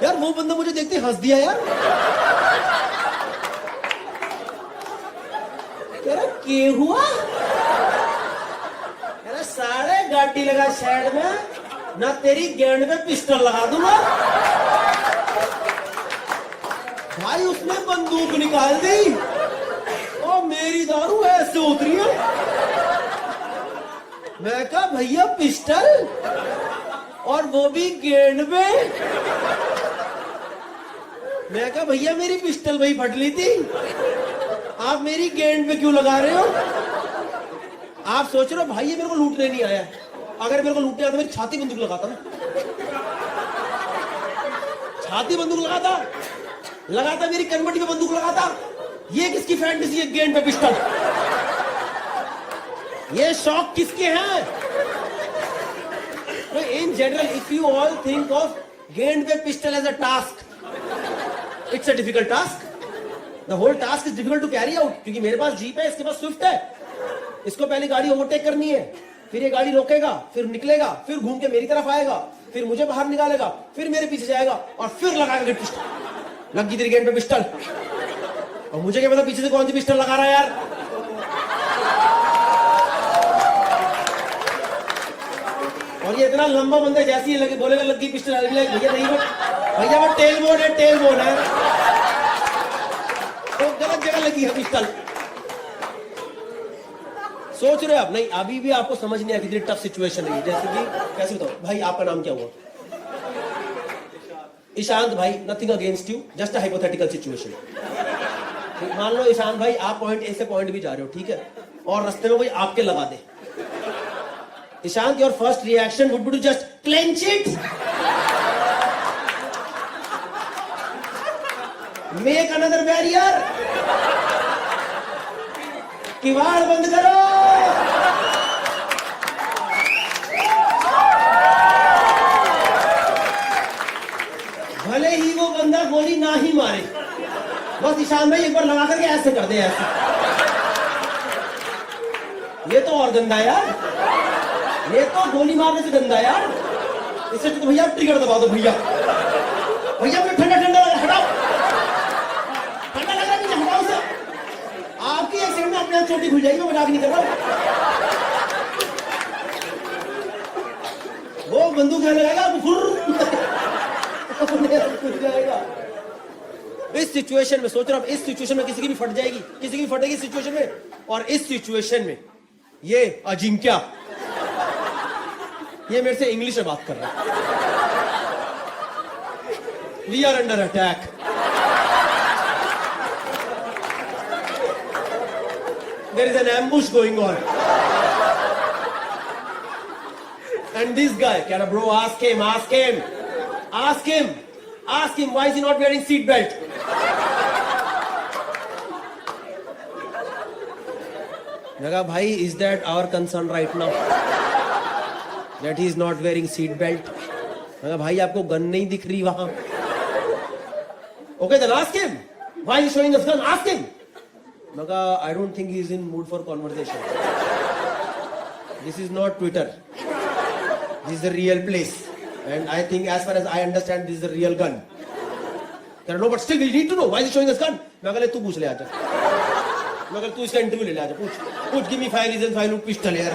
यार वो बंदा मुझे देखते हंस दिया यार। क्या हुआ सारे गाड़ी लगा साइड में, ना तेरी गेंद में पिस्टल लगा दूंगा। भाई उसने बंदूक निकाल दी और मेरी दारू ऐसे उतरी है। मैं कहा भैया पिस्टल, और वो भी गेंद में। मैं कहा भैया मेरी पिस्टल वही फट ली थी, आप मेरी गेंद पे क्यों लगा रहे हो। आप सोच रहे हो भाई ये मेरे को लूटने नहीं आया, अगर मेरे को लूटने आता तो मेरी छाती बंदूक लगाता ना, छाती बंदूक लगाता मेरी कन्वर्टी पे बंदूक लगाता। ये किसकी फैंटेसी है गेंद पे पिस्टल, ये शौक किसके हैं। In general if you all think of गेंद पे pistol as a task, it's a difficult task. The whole task is difficult to carry out, क्योंकि मेरे पास जीप है, इसके पास स्विफ्ट है। इसको पहले गाड़ी ओवरटेक करनी है, फिर ये गाड़ी रोकेगा, फिर निकलेगा, फिर घूम के मेरी तरफ आएगा, फिर मुझे बाहर निकालेगा, फिर मेरे पीछे जाएगा और फिर लगाएगा पिस्टल। लग गई तेरी गेंद पे पिस्टल, और मुझे क्या पता पीछे से कौन सी पिस्टल लगा रहा है यार। और ये इतना लंबा बंदा जैसे ही लगे बोलेगा लग गई पिस्टल, भैया नहीं भैया वो टेल बोन है, टेल बोन है, तो गलत जगह लगी है पिस्टल। सोच रहे हो आप नहीं, अभी भी आपको समझ नहीं आया कितनी टफ सिचुएशन है। जैसे कि कैसे बताओ भाई, आपका नाम क्या हुआ? ईशांत भाई, nothing against you, just a hypothetical situation. मान लो ईशांत भाई आप पॉइंट ए से पॉइंट बी जा रहे हो, ठीक है, और रास्ते में कोई आपके लगा दे। Ishant your first reaction would be to just clench it, make another barrier, किवाड़ बंद करो। भले ही वो बंदा गोली ना ही मारे, बस ईशान भाई एक बार लगा करके ऐसे कर दे, ऐसे। ये तो और गंदा है यार, ये तो गोली मारने से गंदा है यार। इससे तो भैया ट्रिगर दबा दो भैया, भैया मुझे ठंडा ठंडा लगा, हटाओ, ठंडा लग रहा है मुझे, हटाओ से। आपकी एक सेकंड में अपने आप चोटी खुल जाएगी, मैं मजाक नहीं कर रहा। वो बंदूक लगाएगा, खुल जाएगा। इस सिचुएशन में सोच रहा हूं, इस सिचुएशन में किसी की भी फट जाएगी, किसी की भी फटेगी सिचुएशन में। और इस सिचुएशन में ये अजिंक्या, ये मेरे से इंग्लिश में बात कर रहा है। We are under attack. There is an ambush going on. And this guy, can a bro ask him, why is he not wearing seat belt? Naga bhai, is that our concern right now? That he is not wearing seat belt? Naga bhai, aapko gun nahi dikh rahi wahan? Okay, then ask him. Why is he showing us gun? Ask him. Naga, I don't think he is in mood for conversation. This is not Twitter. This is the real place. And I think as far as I understand, this is the real gun. There no, but still we need to know why is he showing us gun. मैं कहले तू पूछ ले आजा. मैं कहले तू इसका इंटरव्यू ले ले आजा. पूछ give me 5 reasons why you pistol यार.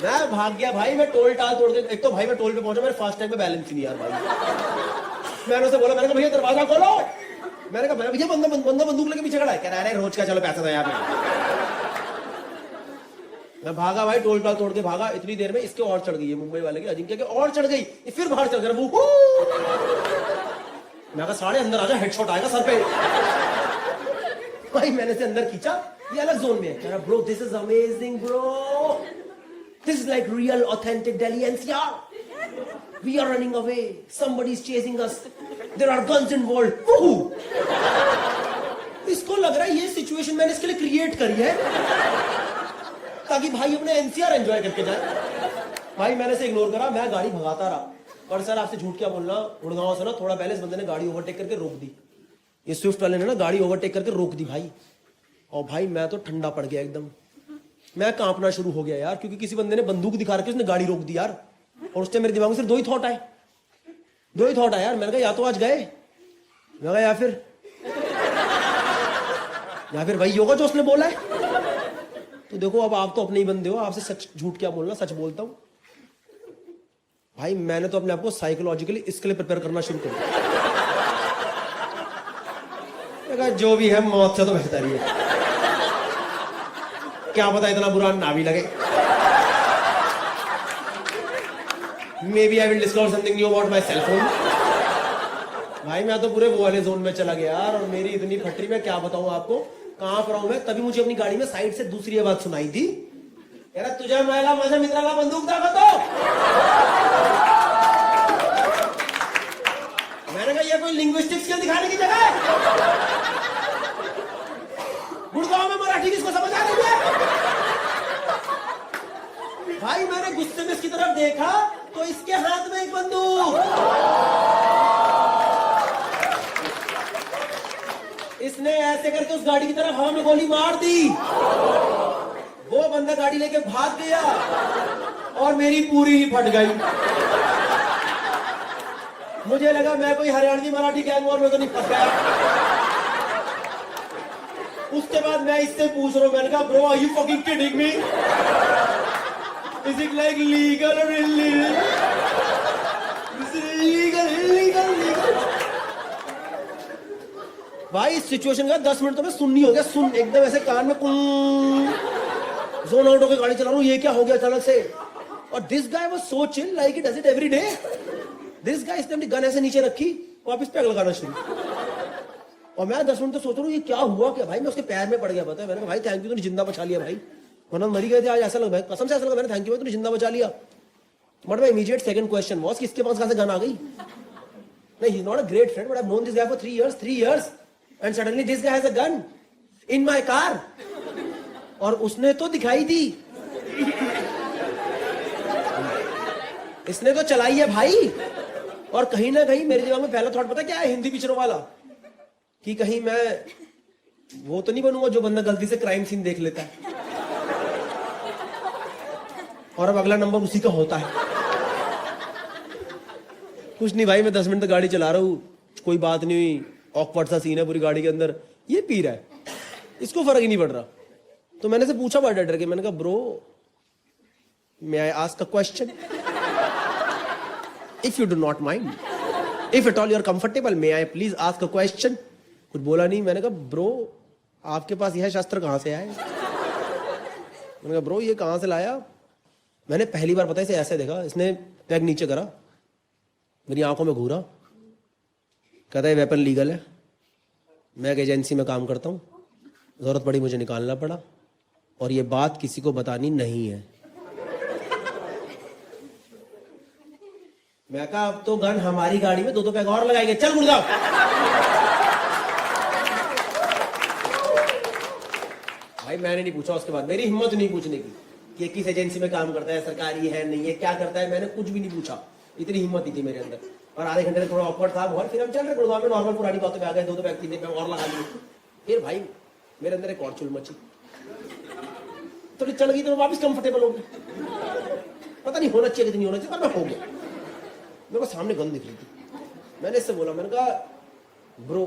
मैं भाग गया भाई. मैं टोल टाल तोड़ के, एक तो भाई मैं टोल पे पहुंचा, मेरे फास्ट टैग में बैलेंस ही नहीं यार भाई. मैंने उसे बोला, मैंने कहा भैया दरवाजा खोलो. मैंने कहा भैया बंदा बंदूक लेके पीछे खड़ा है. कह रहा है रोज का चलो पैसा था यहाँ पे. मैं भागा भाई, टोल टाल तोड़ के भागा. इतनी देर में इसके और चढ़ गई है, मुंबई वाले के अजिंक्य के और चढ़ गई. ये फिर बाहर चढ़ गया. मैं कहा साढ़े अंदर आजा, हेडशॉट आएगा सर पे. भाई मैंने से अंदर खींचा, ये अलग जोन में है. कह रहा bro this is amazing bro, this is like real authentic Delhi NCR. We are running away, somebody is chasing us, there are guns involved. इसको लग रहा है ये सिचुएशन मैंने इसके लिए क्रिएट करी है ताकि भाई अपने एनसीआर एंजॉय करके जाए. भाई मैंने से इग्नोर करा, मैं गाड़ी भगाता रहा. और सर आपसे झूठ क्या बोलना, गुड़गांव से ना थोड़ा पहले इस बंदे ने गाड़ी ओवरटेक करके रोक दी. ये स्विफ्ट वाले ने ना गाड़ी ओवरटेक करके रोक दी भाई. और भाई मैं तो ठंडा पड़ गया एकदम. मैं कांपना शुरू हो गया यार, क्योंकि किसी बंदे ने बंदूक दिखा रखी, उसने गाड़ी रोक दी यार. और उससे मेरे दिमाग में सिर्फ दो ही थॉट आए यार. मैंने कहा या तो आज गए, मैं कहा या फिर वही होगा जो उसने बोला है. तो देखो अब आप तो अपने ही बंदे हो, आपसे सच झूठ क्या बोलना, सच बोलता हूं भाई. मैंने तो अपने आप को साइकोलॉजिकली इसके लिए प्रिपेयर करना शुरू कर दिया. जो भी है मौत से तो बेहतर ही है. क्या पता इतना बुरा ना भी लगे. Maybe I will discover something new about my cellphone. भाई मैं तो पूरे वो वाले जोन में चला गया यार. और मेरी इतनी फटरी, मैं क्या बताऊं आपको, कहां पर हूं मैं. तभी मुझे अपनी गाड़ी में साइड से दूसरी आवाज सुनाई थी, यार तुझे महिला माझ्या मित्राला बंदूक दाखवतो. मैंने कहा ये कोई लिंग्विस्टिक्स स्किल दिखाने की जगह है. गुड़गांव में मराठी किसको समझ आ रही है. भाई मैंने गुस्से में इसकी तरफ देखा तो इसके हाथ में एक बंदूक. इसने ऐसे करके उस गाड़ी की तरफ हवा में गोली मार दी. वो बंदा गाड़ी लेके भाग गया और मेरी पूरी ही फट गई. मुझे लगा मैं कोई हरियाणवी मराठी गैंग और में तो नहीं फंस गया. उसके बाद मैं इससे पूछ रहा हूं, मैंने कहा bro are you fucking kidding me, is it like legal और इलीगल. भाई इस सिचुएशन का 10 मिनट तो मैं सुन हो गया. सुन एकदम ऐसे कान में जोन आउट होकर गाड़ी चला रहा हूं. ये क्या हो गया अचानक से. और this guy was so chill like it does it every day. This guy इसने अपनी गन ऐसे नीचे रखी, वापस पैक लगाना शुरू. और मैं 10 मिनट तो सोच रहा हूँ ये क्या हुआ क्या. भाई मैं उसके पैर में पड़ गया. पता है मैंने कहा भाई थैंक यू, तूने जिंदा बचा लिया भाई, वरना मरी गए थे आज. ऐसा लगा कसम से ऐसा लगा, मैंने थैंक यू भाई तूने जिंदा बचा लिया. But my immediate second question was किसके पास कहां से गन आ गई. नहीं, he is not a great friend but I have known this guy for 3 years and suddenly this guy has a gun in my car. और उसने तो दिखाई दी, इसने तो चलाई है भाई. और कहीं ना कहीं मेरे दिमाग में पहला थॉट पता क्या है, हिंदी पिक्चरों वाला, कि कहीं मैं वो तो नहीं बनूंगा जो बंदा गलती से क्राइम सीन देख लेता है और अब अगला नंबर उसी का होता है. कुछ नहीं भाई, मैं 10 मिनट तक गाड़ी चला रहा हूँ, कोई बात नहीं हुई. ऑकवर्ड सा सीन है पूरी गाड़ी के अंदर. ये पी रहा है, इसको फर्क ही नहीं पड़ रहा. तो मैंने से पूछा बड़ा डर के, मैंने कहा bro may I ask a question if you do not mind, if at all you are comfortable, may I please ask a question. कुछ बोला नहीं. मैंने कहा ब्रो आपके पास यह शस्त्र कहां से आए. मैंने कहा ब्रो ये कहां से लाया. मैंने पहली बार पता है इसे ऐसे देखा. इसने पैग नीचे करा, मेरी आंखों में घूरा, कहता है वेपन लीगल है, मैं एक एजेंसी में काम करता हूं, जरूरत पड़ी मुझे निकालना पड़ा, और ये बात किसी को बतानी नहीं है. मैं कहा अब तो गन हमारी गाड़ी में 2 पैग और लगाएंगे, चल गुड़गांव. भाई मैंने नहीं पूछा उसके बाद, मेरी हिम्मत नहीं पूछने की कि ये किस एजेंसी में काम करता है, सरकारी है नहीं है, क्या करता है. मैंने कुछ भी नहीं पूछा, इतनी हिम्मत ही थी मेरे अंदर. और आधे घंटे थोड़ा ऑकवर्ड था बहुत. फिर हम चल रहे गुड़गांव में, नॉर्मल पुरानी बातों पे आ गए. 2 पैग 3 पैग और लगा लिए. फिर भाई मेरे अंदर एक और चुल मची. थोड़ी चढ़ गई तो मैं वापस कंफर्टेबल हो गया। पता नहीं होना चाहिए कि नहीं होना चाहिए, पर मैं हो गया। मेरे को सामने गन दिख रही थी, मैंने इससे बोला, मैंने कहा ब्रो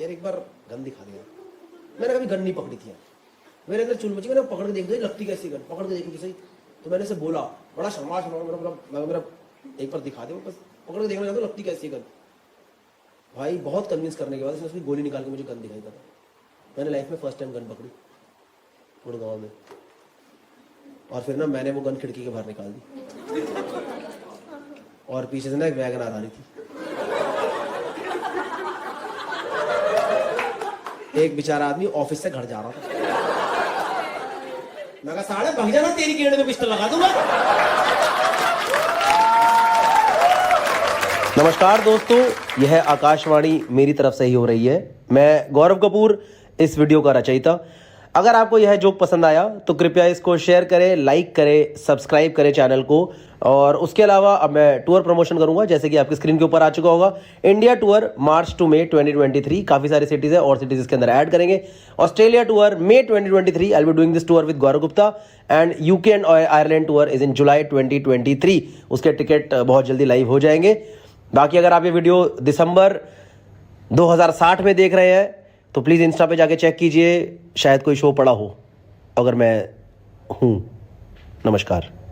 यार एक बार गन दिखा दिया। मैंने कभी गन नहीं पकड़ी थी यार, मेरे अंदर चुल मची, मैंने पकड़ के देख दो लगती कैसी गन, पकड़ के देखी तो सही। तो मैंने इसे बोला, बड़ा शर्मा मेरा एक बार दिखा दे, बस पकड़ के देखना चाहता हूँ लगती कैसी गन। भाई बहुत कन्विंस करने के बाद इसने उसकी गोली निकाल के मुझे गन दिखाई था। मैंने लाइफ में फर्स्ट टाइम गन पकड़ी गुड़गांव में, और फिर ना मैंने वो गन खिड़की के बाहर निकाल दी, और पीछे से ना एक वैगन आ रही थी। एक बेचारा आदमी ऑफिस से घर जा रहा था, मैं कहा साले भाग जाना, तेरी केड़ में पिस्टल लगा दूंगा। नमस्कार दोस्तों, यह आकाशवाणी मेरी तरफ से ही हो रही है। मैं गौरव कपूर, इस वीडियो का रचयिता। अगर आपको यह जोक पसंद आया तो कृपया इसको शेयर करें, लाइक करें, सब्सक्राइब करें चैनल को। और उसके अलावा अब मैं टूर प्रमोशन करूंगा, जैसे कि आपकी स्क्रीन के ऊपर आ चुका होगा। इंडिया टूर मार्च टू मई 2023, काफ़ी सारी सिटीज़ है और सिटीज़ इसके अंदर ऐड करेंगे। Australia tour May 2023, I will be doing this tour with Gaurav Gupta. And UK and Ireland tour is in July 2023, उसके टिकट बहुत जल्दी लाइव हो जाएंगे। बाकी अगर आप ये वीडियो दिसंबर 2060 में देख रहे हैं तो प्लीज़ इंस्टा पे जाके चेक कीजिए, शायद कोई शो पड़ा हो, अगर मैं हूँ। नमस्कार।